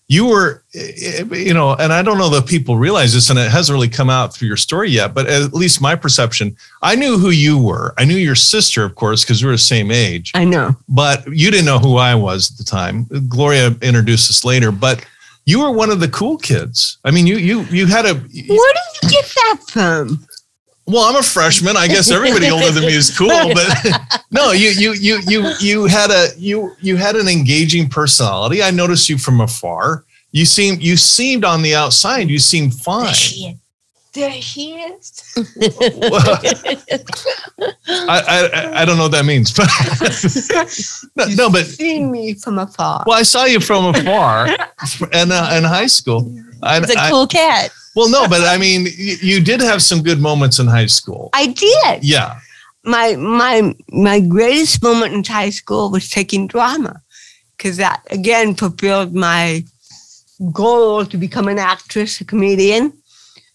A: you were, and I don't know that people realize this, and it hasn't really come out through your story yet, but at least my perception, I knew who you were. I knew your sister, of course, because we were the same age.
B: I know.
A: But you didn't know who I was at the time. Gloria introduced us later, but you were one of the cool kids. I mean, you had a... Where
B: did you get that from?
A: Well, I'm a freshman. I guess everybody older than me is cool, but no, you had an engaging personality. I noticed you from afar. You seemed on the outside. You seemed fine.
B: There he is.
A: I don't know what that means, but no, but
B: seen me from afar.
A: Well, I saw you from afar in high school.
C: It's a cool cat.
A: Well, no, but I mean, you did have some good moments in high school.
B: I did.
A: Yeah.
B: My greatest moment in high school was taking drama, because that again fulfilled my goal to become an actress, a comedian,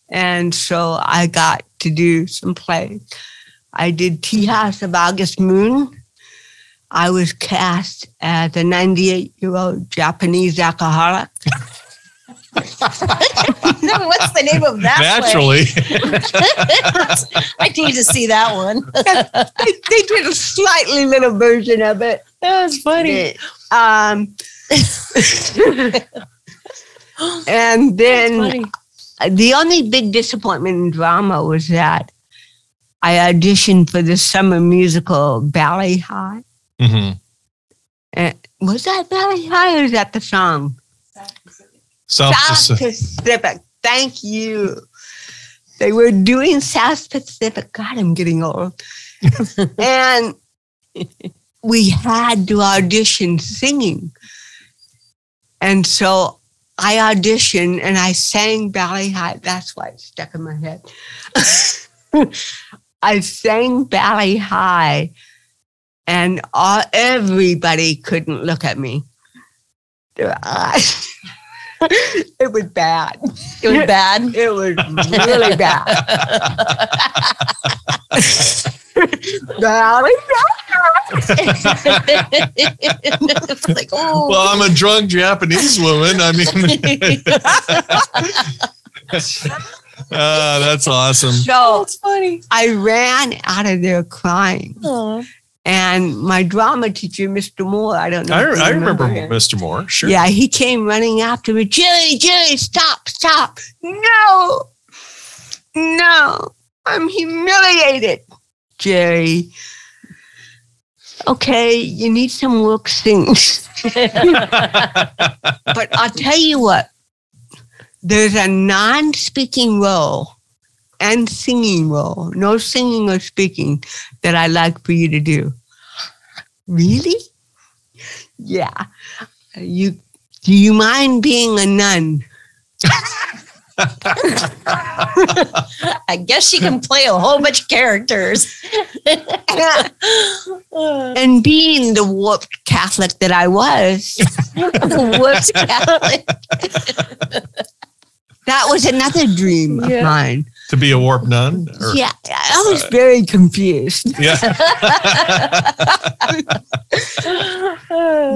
B: and so I got to do some plays. I did Tea House of August Moon. I was cast as a 98-year-old Japanese alcoholic.
C: What's the name of that?
A: Naturally.
C: I need to see that one.
B: They did a slightly little version of it.
C: That was funny.
B: And then the only big disappointment in drama was that I auditioned for the summer musical Ballet High.
A: Mm-hmm.
B: And was that Ballet High or is that the song? South Pacific. Thank you. They were doing South Pacific. God, I'm getting old. And we had to audition singing. And so I auditioned and I sang Ballet High. That's why it's stuck in my head. I sang Ballet High and everybody couldn't look at me. Their eyes. It was bad.
C: It was bad?
B: It was really bad.
C: Like, oh.
A: Well, I'm a drunk Japanese woman. I mean, that's awesome.
B: So
C: that's funny.
B: I ran out of there crying.
C: Aww.
B: And my drama teacher, Mr. Moore, I don't know.
A: I remember Mr. Moore, sure.
B: Yeah, he came running after me. Geri, stop. No, I'm humiliated. Geri, okay, you need some work singing. But I'll tell you what, there's a non-speaking role and singing role, no singing or speaking, that I'd like for you to do. Really? Yeah. Do you mind being a nun?
C: I guess she can play a whole bunch of characters.
B: And being the warped Catholic that I was,
C: Warped Catholic.
B: That was another dream of mine.
A: To be a warped nun? Or,
B: yeah, I was very confused.
A: Yeah.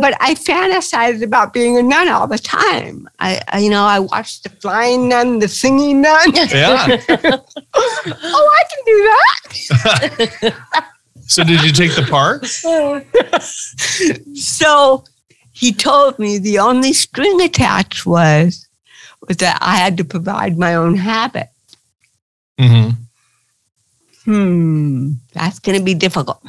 B: But I fantasized about being a nun all the time. I watched the flying nun, the singing nun.
A: Yeah.
B: Oh, I can do that.
A: So did you take the part?
B: So he told me the only string attached was that I had to provide my own habit.
A: Mm-hmm.
B: That's going to be difficult.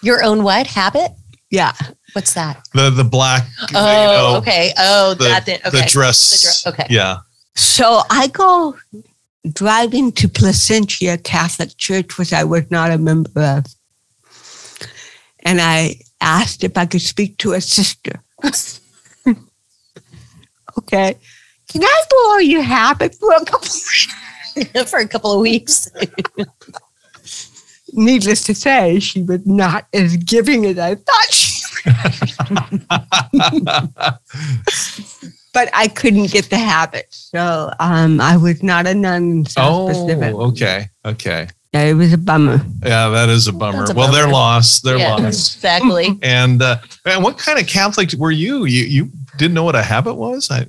C: Your own what? Habit?
B: Yeah.
C: What's that?
A: The black.
C: Oh, okay. Oh,
A: the dress.
C: Okay.
A: Yeah.
B: So I go driving to Placentia Catholic Church, which I was not a member of. And I asked if I could speak to a sister. Okay. Can I borrow your habit for a couple
C: of weeks?
B: Needless to say, she was not as giving as I thought she was. But I couldn't get the habit. So I was not a nun in South Pacific.
A: Oh, okay.
B: Yeah, it was a bummer.
A: Yeah, that is a bummer. Well, they're lost. They're lost.
C: Exactly.
A: And what kind of Catholic were you? You didn't know what a habit was?
C: What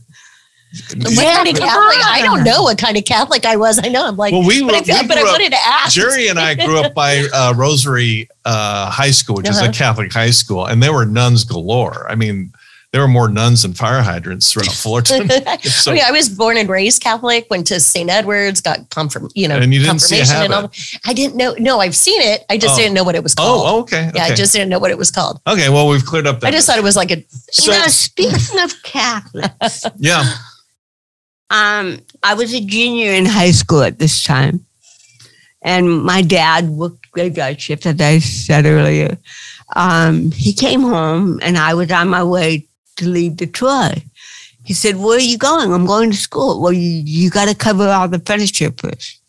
C: kind of Catholic? I don't know what kind of Catholic I was. I know. I'm like,
A: well,
C: but I wanted to ask.
A: Jerry and I grew up by Rosary High School, which is a Catholic high school, and there were nuns galore. I mean, there were more nuns than fire hydrants throughout Fullerton. So, I
C: was born and raised Catholic, went to St. Edward's, got
A: and you didn't see a habit.
C: And all. I didn't know. No, I've seen it. I just didn't know what it was called.
A: Oh, okay.
C: Yeah, I just didn't know what it was called.
A: Okay, well, we've cleared up that.
C: I just thought it was like a.
B: Speaking of Catholics.
A: Yeah.
B: I was a junior in high school at this time. And my dad worked graveyard shift, as I said earlier. He came home and I was on my way to leave Detroit. He said, "Where are you going?" "I'm going to school." "Well, you got to cover all the furniture first."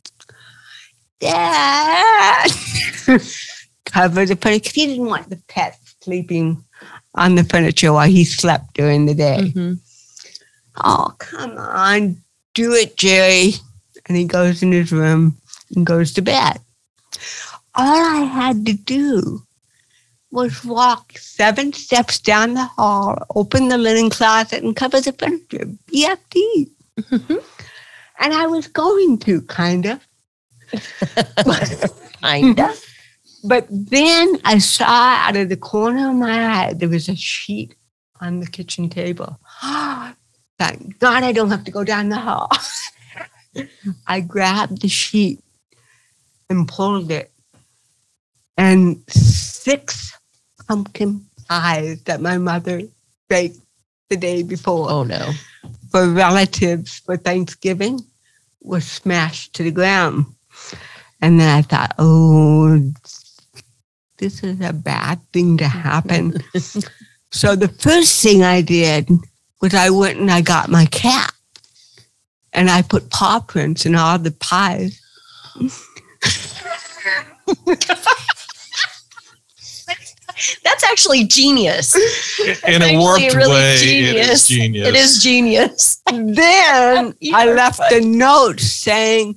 B: Dad! Cover the furniture. He didn't want the pets sleeping on the furniture while he slept during the day.
C: Mm-hmm.
B: "Oh, come on. Do it, Jerry." And he goes in his room and goes to bed. All I had to do was walk 7 steps down the hall, open the linen closet, and cover the furniture. BFD.
C: Mm-hmm.
B: And I was going to, kind of.
C: Kind of.
B: But then I saw out of the corner of my eye, there was a sheet on the kitchen table. Thank God I don't have to go down the hall. I grabbed the sheet and pulled it. And 6 pumpkin pies that my mother baked the day before.
C: Oh, no.
B: For relatives for Thanksgiving was smashed to the ground. And then I thought, oh, this is a bad thing to happen. So the first thing I did was I went and I got my cat. And I put paw prints in all the pies.
C: That's actually genius.
A: In a warped way, it is genius.
C: It is genius.
B: Then I left a note saying,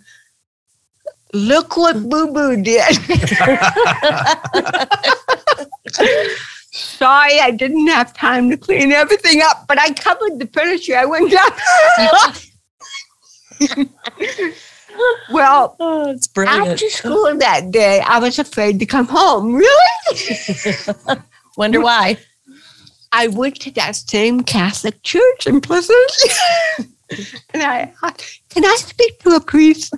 B: "Look what Boo Boo did." Sorry, I didn't have time to clean everything up, but I covered the furniture. I went down. Well,
C: it's brilliant.
B: After school that day, I was afraid to come home. Really?
C: Wonder why.
B: I went to that same Catholic church in Pleasant. And I thought, can I speak to a priest?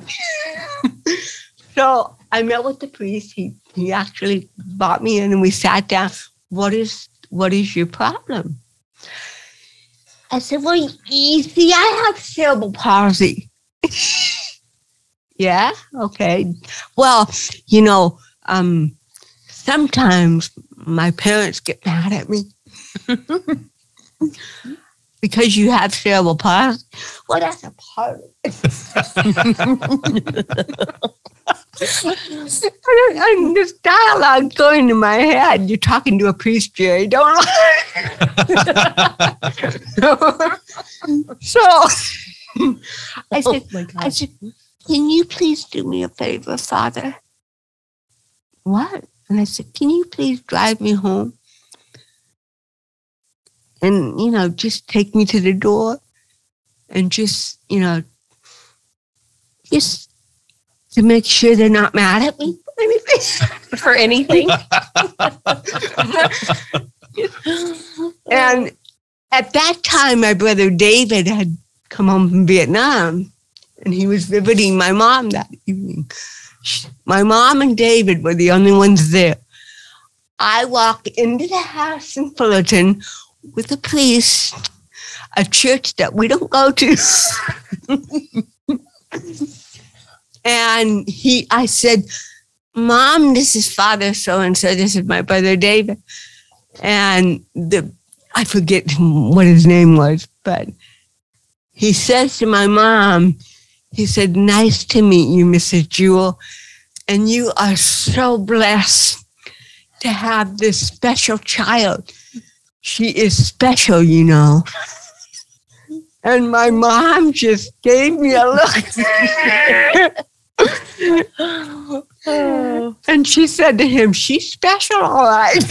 B: So I met with the priest. He actually brought me in and we sat down. What is your problem? I said, well, you see, I have cerebral palsy. Yeah, okay. Well, sometimes my parents get mad at me because you have cerebral palsy. Well, that's a part of it. And this dialogue going in my head. You're talking to a priest, Jerry. Don't So I said, can you please do me a favor, Father? What? And I said, can you please drive me home? And, just take me to the door and just to make sure they're not mad at me
C: for anything.
B: And at that time, my brother David had come home from Vietnam and he was visiting my mom that evening. My mom and David were the only ones there. I walked into the house in Fullerton with a priest, a church that we don't go to. And I said, Mom, this is Father so-and-so. This is my brother David. And I forget what his name was, but he says to my mom, he said, nice to meet you, Mrs. Jewell. And you are so blessed to have this special child. She is special, And my mom just gave me a look. Oh. And she said to him, she's special, all right.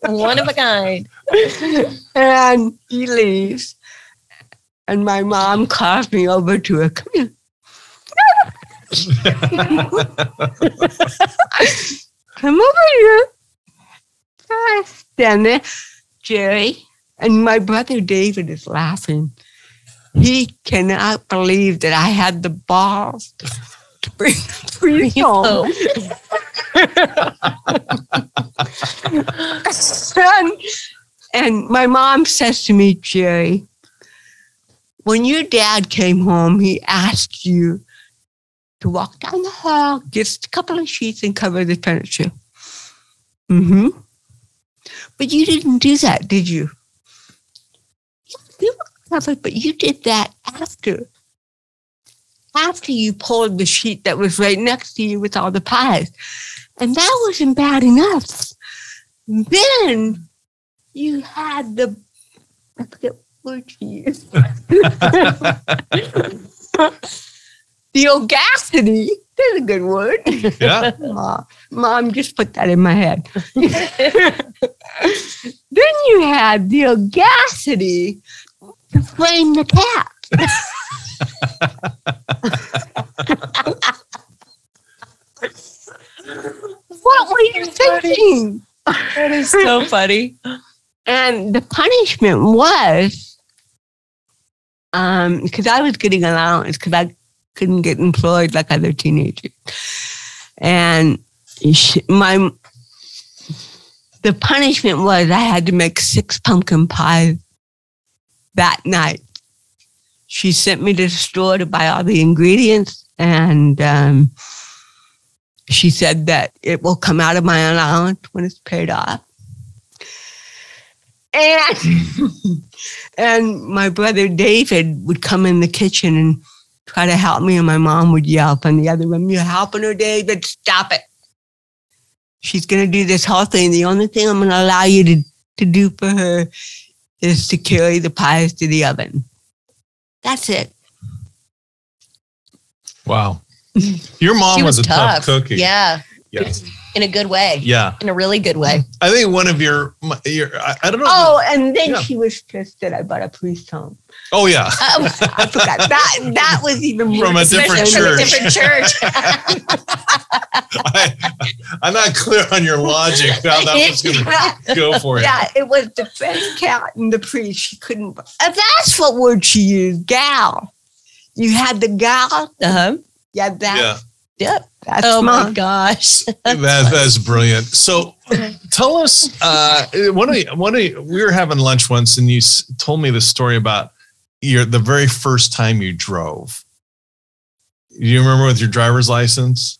C: One of a kind.
B: And he leaves. And my mom calls me over to her. Come here. Come over here. I stand there. Jerry and my brother David is laughing. He cannot believe that I had the balls to bring the priest home. And my mom says to me, Jerry, when your dad came home, he asked you to walk down the hall, get a couple of sheets and cover the furniture. Mm-hmm. But you didn't do that, did you? You were covered, but you did that after you pulled the sheet that was right next to you with all the pies. And that wasn't bad enough. Then you had the, I forget what word you used. The audacity. That's a good word.
A: Yeah.
B: Mom just put that in my head. Then you had the audacity to flame the cat. What were you thinking?
C: That is so funny.
B: And the punishment was, because I was getting allowance because I couldn't get employed like other teenagers. And the punishment was I had to make 6 pumpkin pies that night. She sent me to the store to buy all the ingredients, and she said that it will come out of my allowance when it's paid off. And my brother David would come in the kitchen and try to help me, and my mom would yell from the other room, "You're helping her, David, stop it. She's going to do this whole thing. The only thing I'm going to allow you to do for her is to carry the pies to the oven." That's it.
A: Wow. Your mom was a tough cookie.
C: Yeah.
A: Yes.
C: In a good way.
A: Yeah.
C: In a really good way.
A: I think one of your I don't know.
B: Oh, and then she was pissed that I brought a priest home.
A: Oh, yeah.
B: I forgot. That was even more.
A: From a different church.
C: From a different church.
A: I'm not clear on your logic how that was going to go for you.
B: Yeah, it was the French cat and the priest. She couldn't. That's what word she used, gal. You had the gal.
C: Uh-huh.
B: Yeah, that.
A: Yeah.
C: Yep.
B: That's
C: my gosh.
A: That's brilliant. So tell us, we were having lunch once and you told me the story about the very first time you drove. Do you remember with your driver's license?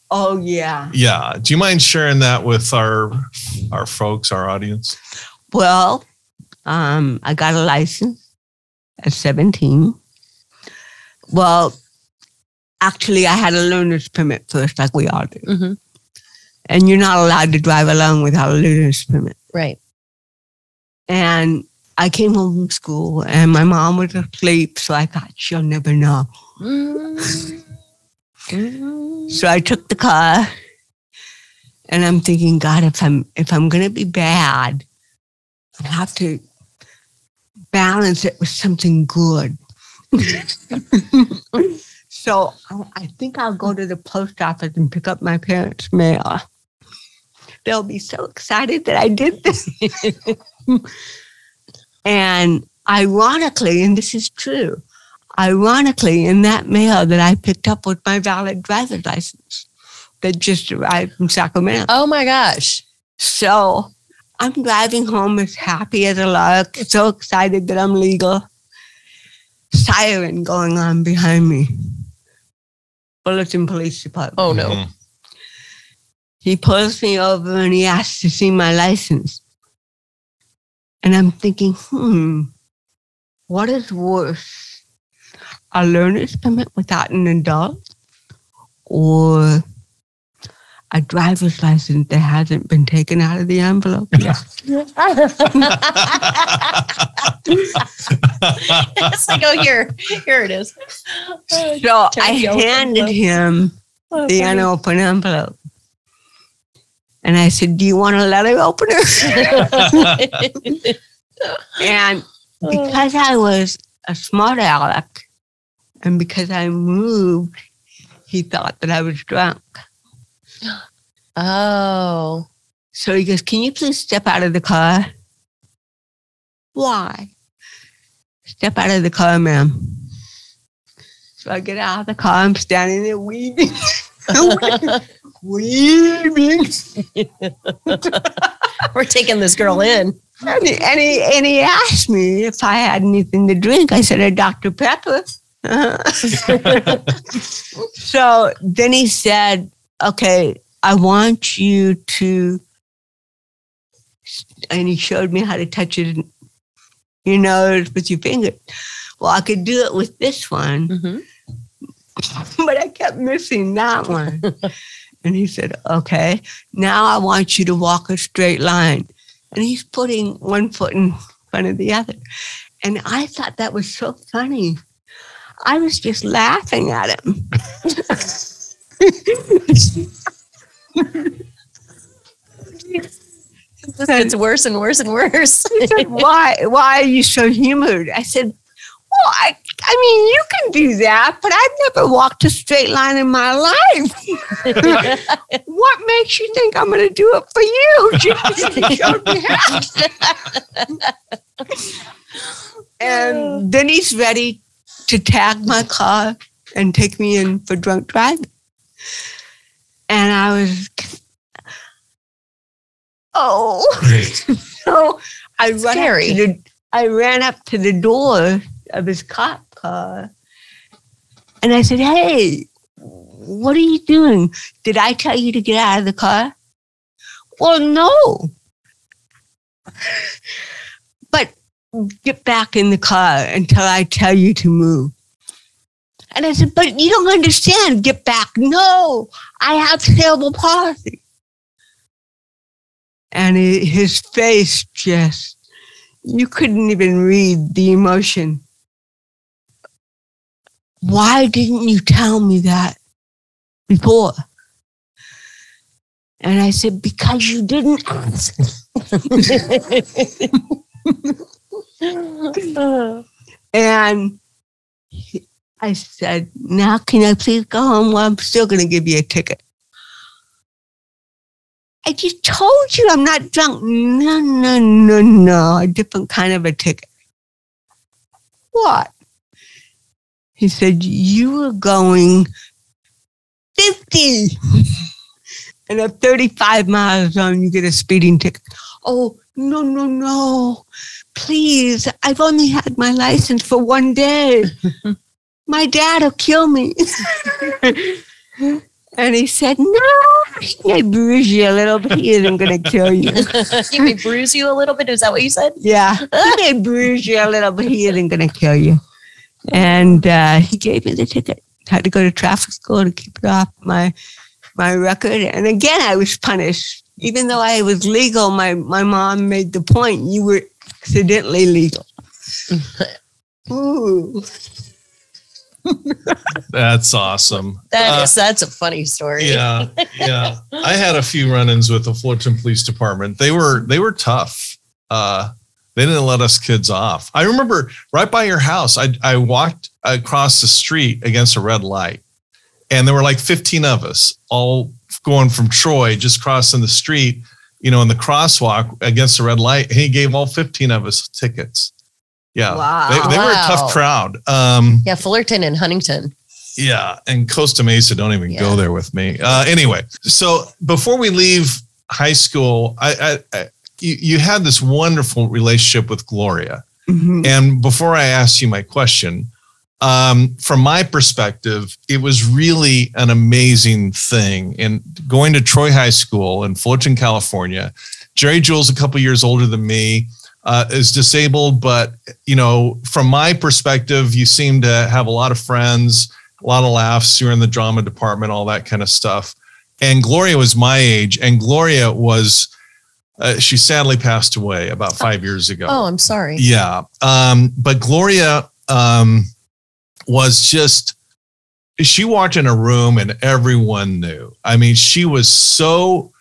B: Oh, yeah.
A: Yeah. Do you mind sharing that with our folks, our audience?
B: Well, I got a license at 17. Well, actually, I had a learner's permit first, like we all do. Mm-hmm. And you're not allowed to drive alone without a learner's permit.
C: Right.
B: And I came home from school and my mom was asleep, so I thought she'll never know. Mm-hmm. So I took the car and I'm thinking, God, if I'm going to be bad, I have to balance it with something good. So I think I'll go to the post office and pick up my parents' mail. They'll be so excited that I did this. And ironically, and this is true, ironically, in that mail that I picked up was my valid driver's license that just arrived from Sacramento.
C: Oh my gosh.
B: So I'm driving home as happy as a lark, so excited that I'm legal. Siren going on behind me. Fullerton Police Department.
C: Oh, no.
A: Mm-hmm.
B: He pulls me over and he asks to see my license. And I'm thinking, what is worse? A learner's permit without an adult or a driver's license that hasn't been taken out of the envelope yet.
C: It's like, oh, here it is.
B: So I handed him the unopened envelope. And I said, do you want a letter opener? And because I was a smart aleck and because I moved, he thought that I was drunk.
C: Oh.
B: So he goes, can you please step out of the car? Why? Step out of the car, ma'am. So I get out of the car. I'm standing there weaving. Weaving.
C: We're taking this girl in.
B: And he asked me if I had anything to drink. I said, a Dr. Pepper. So then he said, okay, I want you to, and he showed me how to touch it, your nose with your finger. Well, I could do it with this one, but I kept missing that one. And he said, okay, now I want you to walk a straight line. And he's putting one foot in front of the other. And I thought that was so funny. I was just laughing at him.
C: This gets worse and worse and worse.
B: He said, why are you so humored? I said, well, I mean, you can do that, but I've never walked a straight line in my life. What makes you think I'm going to do it for you? He showed me how. And then he's ready to tag my car and take me in for drunk driving. And I was, so I ran up to the door of his cop car and I said, hey, what are you doing? Did I tell you to get out of the car? Well, no. But get back in the car until I tell you to move. And I said, but you don't understand. Get back. No, I have cerebral palsy. And his face just, you couldn't even read the emotion. Why didn't you tell me that before? And I said, because you didn't ask. And I said, now can I please go home? Well, I'm still going to give you a ticket. I just told you I'm not drunk. No, a different kind of a ticket. What? He said, you were going 50. And at 35 miles on, you get a speeding ticket. Oh, no. Please, I've only had my license for one day. My dad will kill me. And he said, no, he may bruise you a little, but he isn't going to kill you.
C: He may bruise you a little bit? Is that what you said?
B: Yeah. He may bruise you a little, but he isn't going to kill you. And he gave me the ticket. I had to go to traffic school to keep it off my record. And again, I was punished. Even though I was legal, my mom made the point, you were accidentally legal. Ooh.
A: That's awesome.
C: That's a funny story.
A: Yeah. I had a few run-ins with the Fullerton Police Department. They were tough. They didn't let us kids off. I remember right by your house, I walked across the street against a red light, and there were like 15 of us all going from Troy, just crossing the street, in the crosswalk against the red light. And he gave all 15 of us tickets. Yeah.
B: Wow.
A: They were a tough crowd.
C: Yeah. Fullerton and Huntington.
A: Yeah. And Costa Mesa, don't even go there with me. Anyway, so before we leave high school, you had this wonderful relationship with Gloria. Mm-hmm. And before I ask you my question, from my perspective, it was really an amazing thing. And going to Troy High School in Fullerton, California, Geri Jewell's a couple years older than me, is disabled. But, from my perspective, you seem to have a lot of friends, a lot of laughs. You're in the drama department, all that kind of stuff. And Gloria was my age, and Gloria was, she sadly passed away about 5 years ago.
C: Oh, I'm sorry.
A: Yeah. But Gloria was just, she walked in a room and everyone knew. I mean, she was so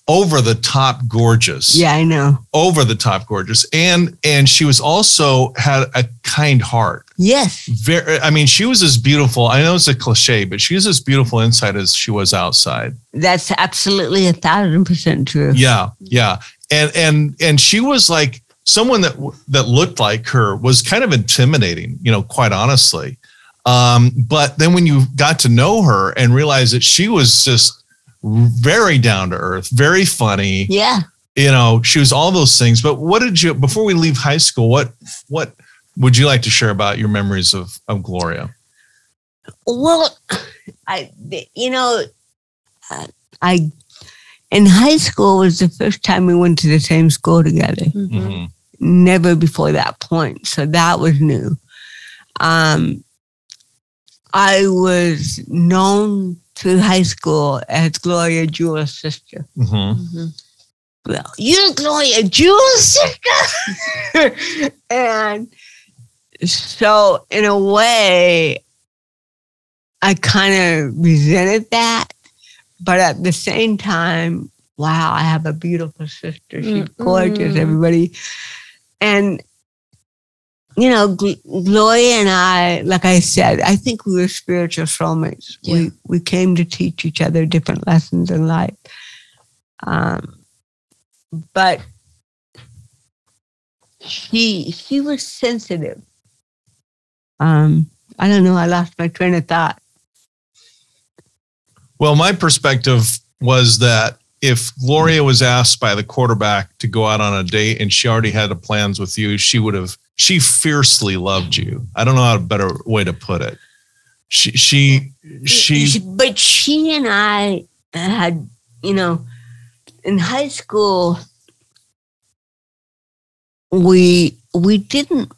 A: over the top gorgeous.
B: Yeah, I know.
A: Over the top gorgeous. And she was also had a kind heart.
B: Yes.
A: Very, I mean, she was as beautiful. I know it's a cliche, but she was as beautiful inside as she was outside.
B: That's absolutely 1,000% true.
A: Yeah. Yeah. And she was like someone that looked like her was kind of intimidating, you know, quite honestly. But then when you got to know her and realized that she was just very down to earth, very funny.
B: Yeah.
A: You know, she was all those things. But what did you, before we leave high school, what would you like to share about your memories of Gloria?
B: Well, in high school was the first time we went to the same school together.
A: Mm-hmm.
B: Never before that point. So that was new. I was known through high school as Geri Jewell's sister.
A: Mm-hmm.
C: Mm-hmm.
B: Well, you're Geri Jewell's sister. And so in a way, I kind of resented that. But at the same time, wow, I have a beautiful sister. She's gorgeous, everybody. And, you know, Gloria and I, like I said, I think we were spiritual soulmates. Yeah. We came to teach each other different lessons in life. But she was sensitive. I don't know. I lost my train of thought.
A: Well, my perspective was that if Gloria was asked by the quarterback to go out on a date and she already had plans with you, she fiercely loved you. I don't know how a better way to put it. But
B: she and I had, you know, in high school, we didn't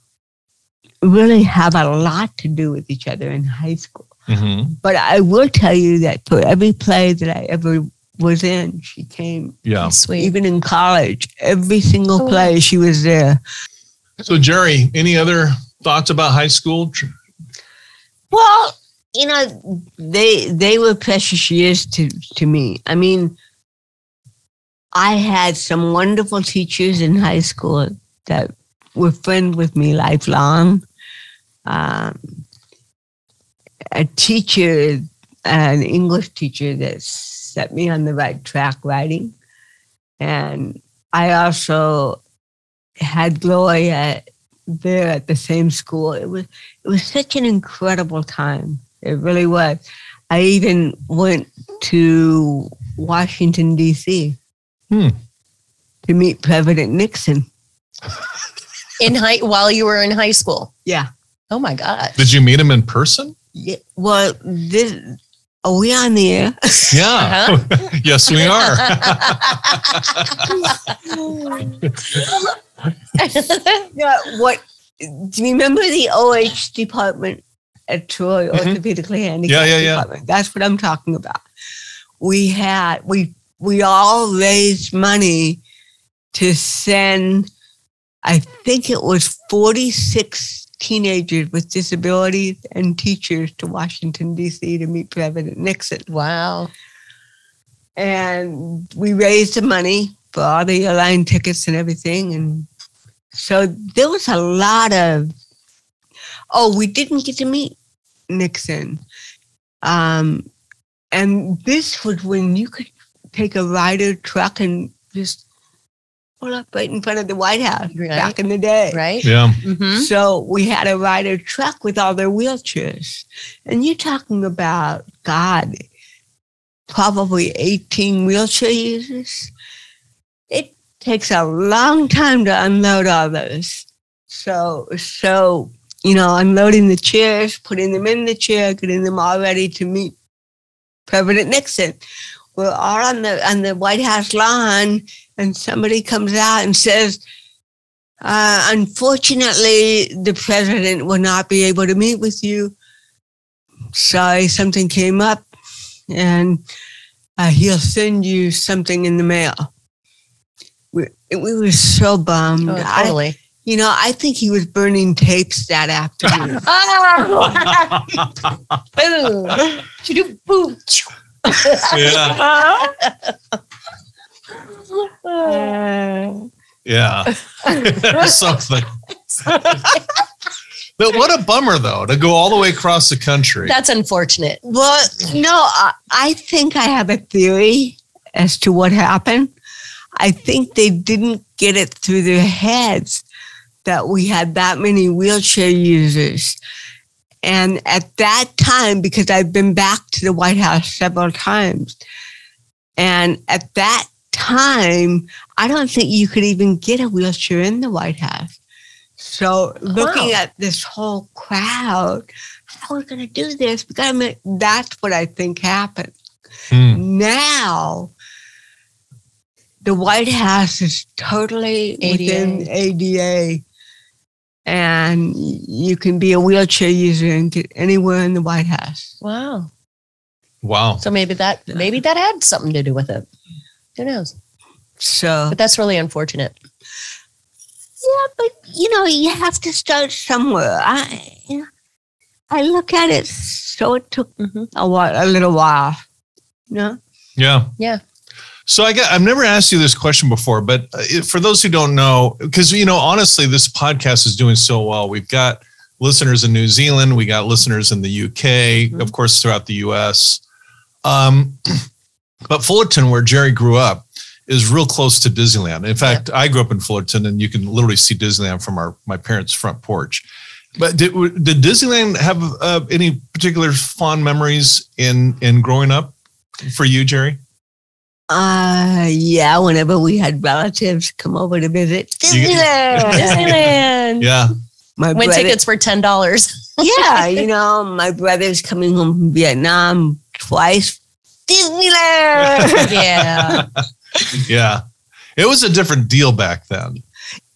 B: really have a lot to do with each other in high school.
A: Mm-hmm.
B: But I will tell you that for every play that I ever was in, she came.
A: Yeah.
C: Sweet.
B: Even in college, every single play, she was there.
A: So, Geri, any other thoughts about high school?
B: Well, you know, they were precious years to me. I mean, I had some wonderful teachers in high school that were friends with me lifelong. A teacher, an English teacher that set me on the right track writing. And I also had Gloria there at the same school. It was such an incredible time. It really was. I even went to Washington, D.C. to meet President Nixon.
C: While you were in high school?
B: Yeah.
C: Oh my God.
A: Did you meet him in person?
B: Yeah. Well, are we on the air?
A: Yeah. Uh-huh. Yes, we are.
B: Yeah. What? Do you remember the OH department at Troy, orthopedically handicapped department? That's what I'm talking about. We all raised money to send, I think it was 46 teenagers with disabilities and teachers to Washington, D.C. to meet President Nixon.
C: Wow.
B: And we raised the money for all the airline tickets and everything. And so there was a lot of, we didn't get to meet Nixon. And this was when you could take a Ryder truck and just pull up right in front of the White House back in the day.
C: Right.
A: Yeah.
C: Mm-hmm.
B: So we had a Ryder truck with all their wheelchairs. And you're talking about, God, probably 18 wheelchair users. It takes a long time to unload all those. So you know, unloading the chairs, putting them in the chair, getting them all ready to meet President Nixon. We're all on the White House lawn, and somebody comes out and says, unfortunately, the president will not be able to meet with you. Sorry, something came up. And he'll send you something in the mail. We were so bummed.
C: Oh, totally.
B: I think he was burning tapes that afternoon.
C: Boom.
A: Yeah. Something. But what a bummer, though, to go all the way across the country.
C: That's unfortunate.
B: Well, no, I think I have a theory as to what happened. I think they didn't get it through their heads that we had that many wheelchair users. And at that time, because I've been back to the White House several times, and at that time, I don't think you could even get a wheelchair in the White House. So looking at this whole crowd, how are we going to do this? That's what I think happened. Now, the White House is totally within ADA, and you can be a wheelchair user and get anywhere in the White House.
A: Wow.
C: So maybe that had something to do with it. Who knows? But that's really unfortunate.
B: Yeah, but you have to start somewhere. I look at it, so it took a little while.
A: Yeah.
C: Yeah.
A: So I've never asked you this question before, but for those who don't know, because, honestly, this podcast is doing so well. We've got listeners in New Zealand. We got listeners in the UK, of course, throughout the US. But Fullerton, where Geri grew up, is real close to Disneyland. In fact, I grew up in Fullerton, and you can literally see Disneyland from my parents' front porch. But did Disneyland have any particular fond memories in growing up for you, Geri?
B: Yeah, whenever we had relatives come over to visit
C: Disneyland.
A: Yeah.
C: When tickets were $10.
B: Yeah, my brother's coming home from Vietnam twice. Disneyland.
C: Yeah.
A: Yeah. It was a different deal back then.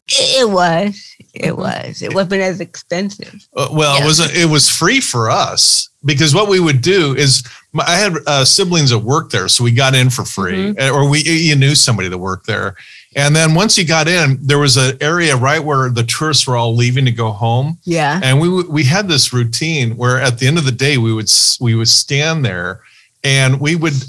B: It was. It wasn't as expensive.
A: It was free for us, because what we would do is, I had siblings that worked there, so we got in for free, or you knew somebody that worked there. And then once you got in, there was an area right where the tourists were all leaving to go home.
B: Yeah.
A: And we had this routine where at the end of the day, we would stand there, and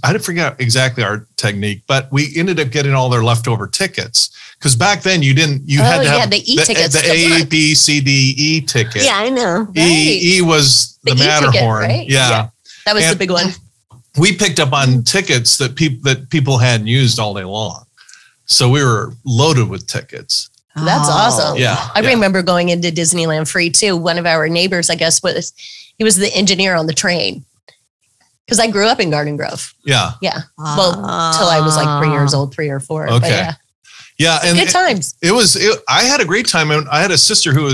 A: I forget exactly our technique, but we ended up getting all their leftover tickets. Because back then you had to have
C: the E-tickets.
A: The A, B, C, D, E ticket.
B: Yeah, I know.
A: E was the Matterhorn.
C: Ticket, right?
A: Yeah.
C: That was the big one.
A: We picked up on tickets that people hadn't used all day long. So we were loaded with tickets.
C: That's awesome.
A: Yeah.
C: I remember going into Disneyland free too. One of our neighbors, I guess, he was the engineer on the train. Because I grew up in Garden Grove. Yeah. Yeah. Well, till I was like 3 years old, 3 or 4.
A: Okay.
C: But yeah.
A: Yeah, and
C: good times.
A: I had a great time. I had a sister who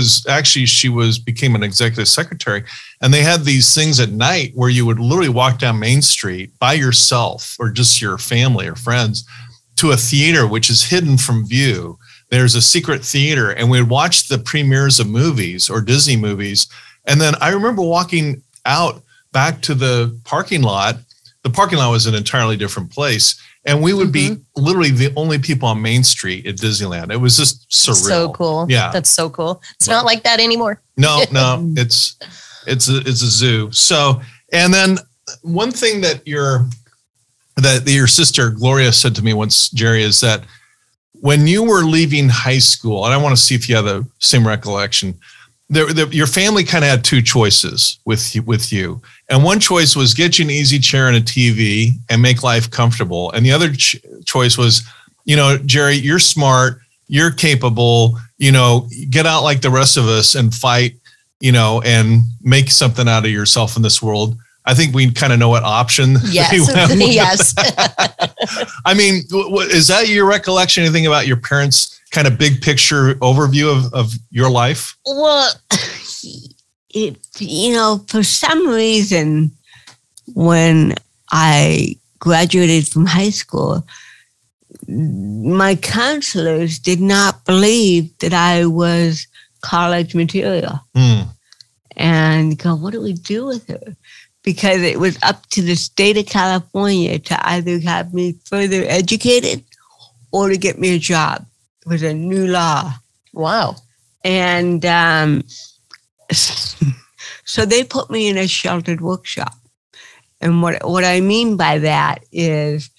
A: became an executive secretary, and they had these things at night where you would literally walk down Main Street by yourself or just your family or friends to a theater which is hidden from view. There's a secret theater, and we'd watch the premieres of movies or Disney movies. And then I remember walking out back to the parking lot. The parking lot was an entirely different place. And we would be literally the only people on Main Street at Disneyland. It was just surreal.
C: So cool.
A: Yeah.
C: That's so cool. It's not like that anymore.
A: No, it's a zoo. So, and then one thing that your sister Gloria said to me once, Geri, is that when you were leaving high school, and I want to see if you have the same recollection, your family kind of had two choices with you. And one choice was get you an easy chair and a TV and make life comfortable. And the other choice was, Geri, you're smart, you're capable, get out like the rest of us and fight, and make something out of yourself in this world. I think we kind of know what option.
C: Yes. Yes.
A: I mean, is that your recollection? Anything about your parents' kind of big picture overview of your life?
B: Well, for some reason, when I graduated from high school, my counselors did not believe that I was college material. And go, what do we do with her? because it was up to the state of California to either have me further educated or to get me a job. It was a new law.
C: Wow.
B: And so they put me in a sheltered workshop. And what I mean by that is,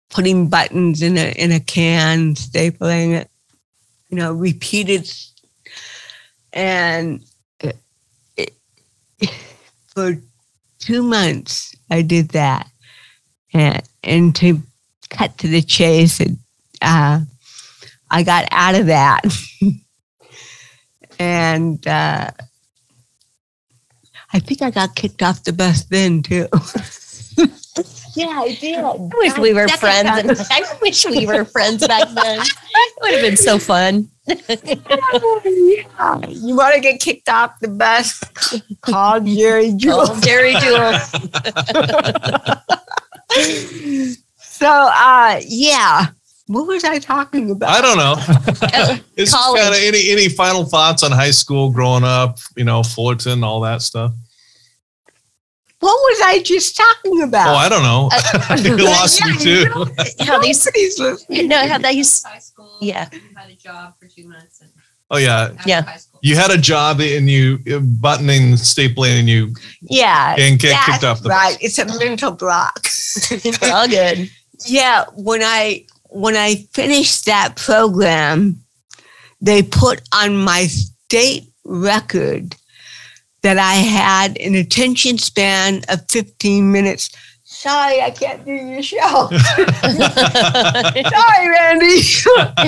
B: putting buttons in a can, stapling it, repeated. And for 2 months, I did that. And to cut to the chase, I got out of that. And I think I got kicked off the bus then, too. Yeah, I did.
C: I wish we were friends. I wish we were friends back then. It would have been so fun.
B: You want to get kicked off the bus? Call Geri Jewell.
C: Call Geri Jewell.
B: So, yeah. What was I talking about?
A: I don't know. It's kind of any final thoughts on high school, growing up, Fullerton, all that stuff?
B: What was I just talking about?
A: Oh, I don't know. You lost me too.
C: How these listening. No, how they used
D: high school.
C: Yeah.
D: You had a job for 2 months. And
A: oh yeah.
C: Yeah.
A: You had a job and you buttoning, stapling, and you and get kicked off the
B: right. It's a mental block.
C: It's all good.
B: Yeah, when I finished that program, they put on my state record that I had an attention span of 15 minutes. Sorry, I can't do your show. Sorry, Randy.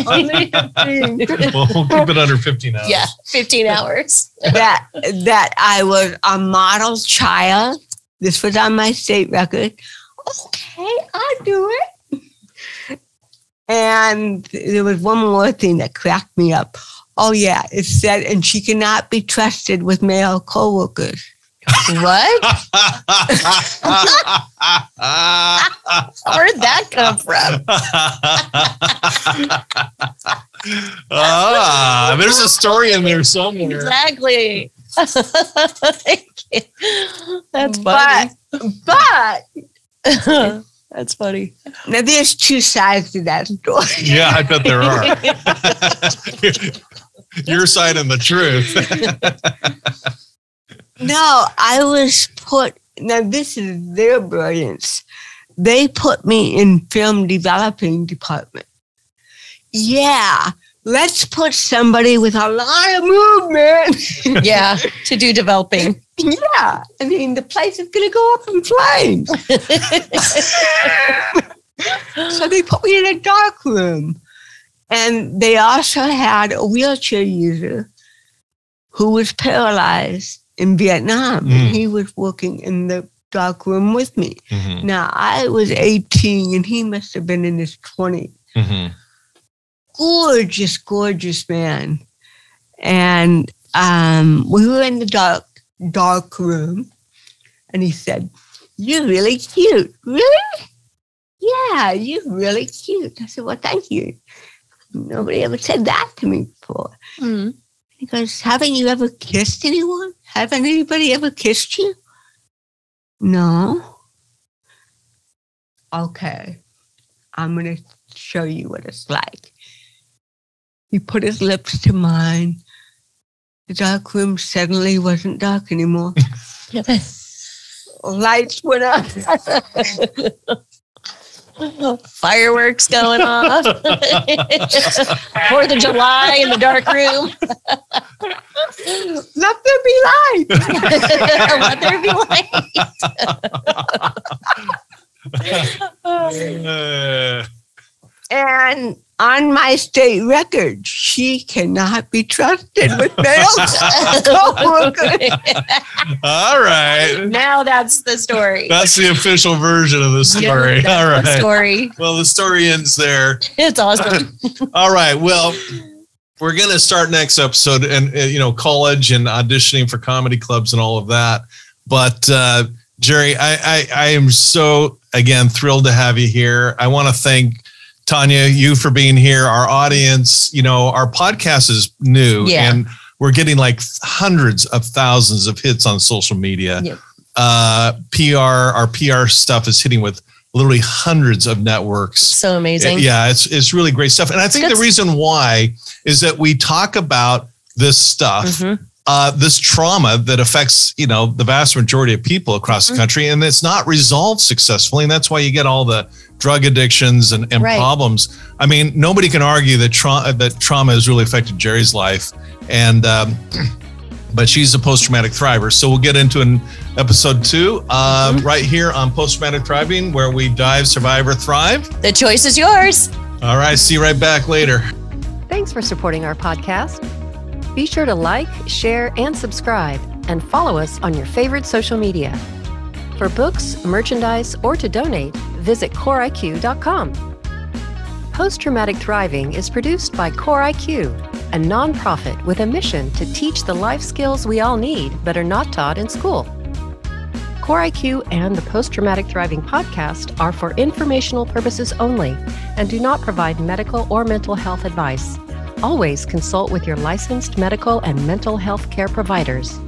B: Only 15.
A: Well, we'll keep it under 15 hours.
C: Yeah, 15 hours.
B: that I was a model child. This was on my state record. Okay, I'll do it. And there was one more thing that cracked me up. Oh, yeah, it said, and she cannot be trusted with male coworkers.
C: What? Where'd that come from?
A: There's a story in there somewhere.
C: Exactly. That's funny.
B: But
C: that's funny.
B: Now, there's two sides to that story.
A: Yeah, I bet there are. Your side and the truth.
B: No, I was put, now this is their brilliance. They put me in film developing department. Yeah, let's put somebody with a lot of movement.
C: Yeah, to do developing.
B: Yeah, I mean, the place is going to go up in flames. So they put me in a dark room. And they also had a wheelchair user who was paralyzed in Vietnam. And he was working in the dark room with me. Mm-hmm. Now, I was 18 and he must have been in his 20s. Mm-hmm. Gorgeous, gorgeous man. And we were in the dark room. And he said, "You're really cute." "Really?" "Yeah, you're really cute." I said, "Well, thank you. Nobody ever said that to me before." Mm-hmm. He goes, "Haven't you ever kissed anyone? Haven't anybody ever kissed you?" "No." "Okay, I'm going to show you what it's like." He put his lips to mine. The dark room suddenly wasn't dark anymore. Lights went up.
C: Fireworks going off. 4th of July in the dark room.
B: Let there be light.
C: Let there be light.
B: And on my state record, she cannot be trusted with male coworkers.
A: All right.
C: Now that's the story.
A: That's the official version of the story.
C: Yeah,
A: all right.
C: The story.
A: Well, the story ends there.
C: It's awesome.
A: All right. Well, we're going to start next episode and, college and auditioning for comedy clubs and all of that. But Geri, I am so, again, thrilled to have you here. I want to thank Tanya, you for being here. Our audience, our podcast is new.
C: Yeah.
A: And we're getting like hundreds of thousands of hits on social media.
C: Yep.
A: Our PR stuff is hitting with literally hundreds of networks.
C: So amazing.
A: Yeah, it's really great stuff. And I think the reason why is that we talk about this stuff, this trauma that affects, the vast majority of people across the country, and it's not resolved successfully. And that's why you get all the drug addictions and problems. I mean, nobody can argue that trauma has really affected Geri's life. And, but she's a post-traumatic thriver. So we'll get into an episode 2 right here on post-traumatic thriving, where we dive, survive, or thrive.
C: The choice is yours.
A: All right. See you right back later.
E: Thanks for supporting our podcast. Be sure to like, share, and subscribe, and follow us on your favorite social media. For books, merchandise, or to donate, visit CoreIQ.com. Post-Traumatic Thriving is produced by CoreIQ, a nonprofit with a mission to teach the life skills we all need but are not taught in school. CoreIQ and the Post-Traumatic Thriving podcast are for informational purposes only and do not provide medical or mental health advice. Always consult with your licensed medical and mental health care providers.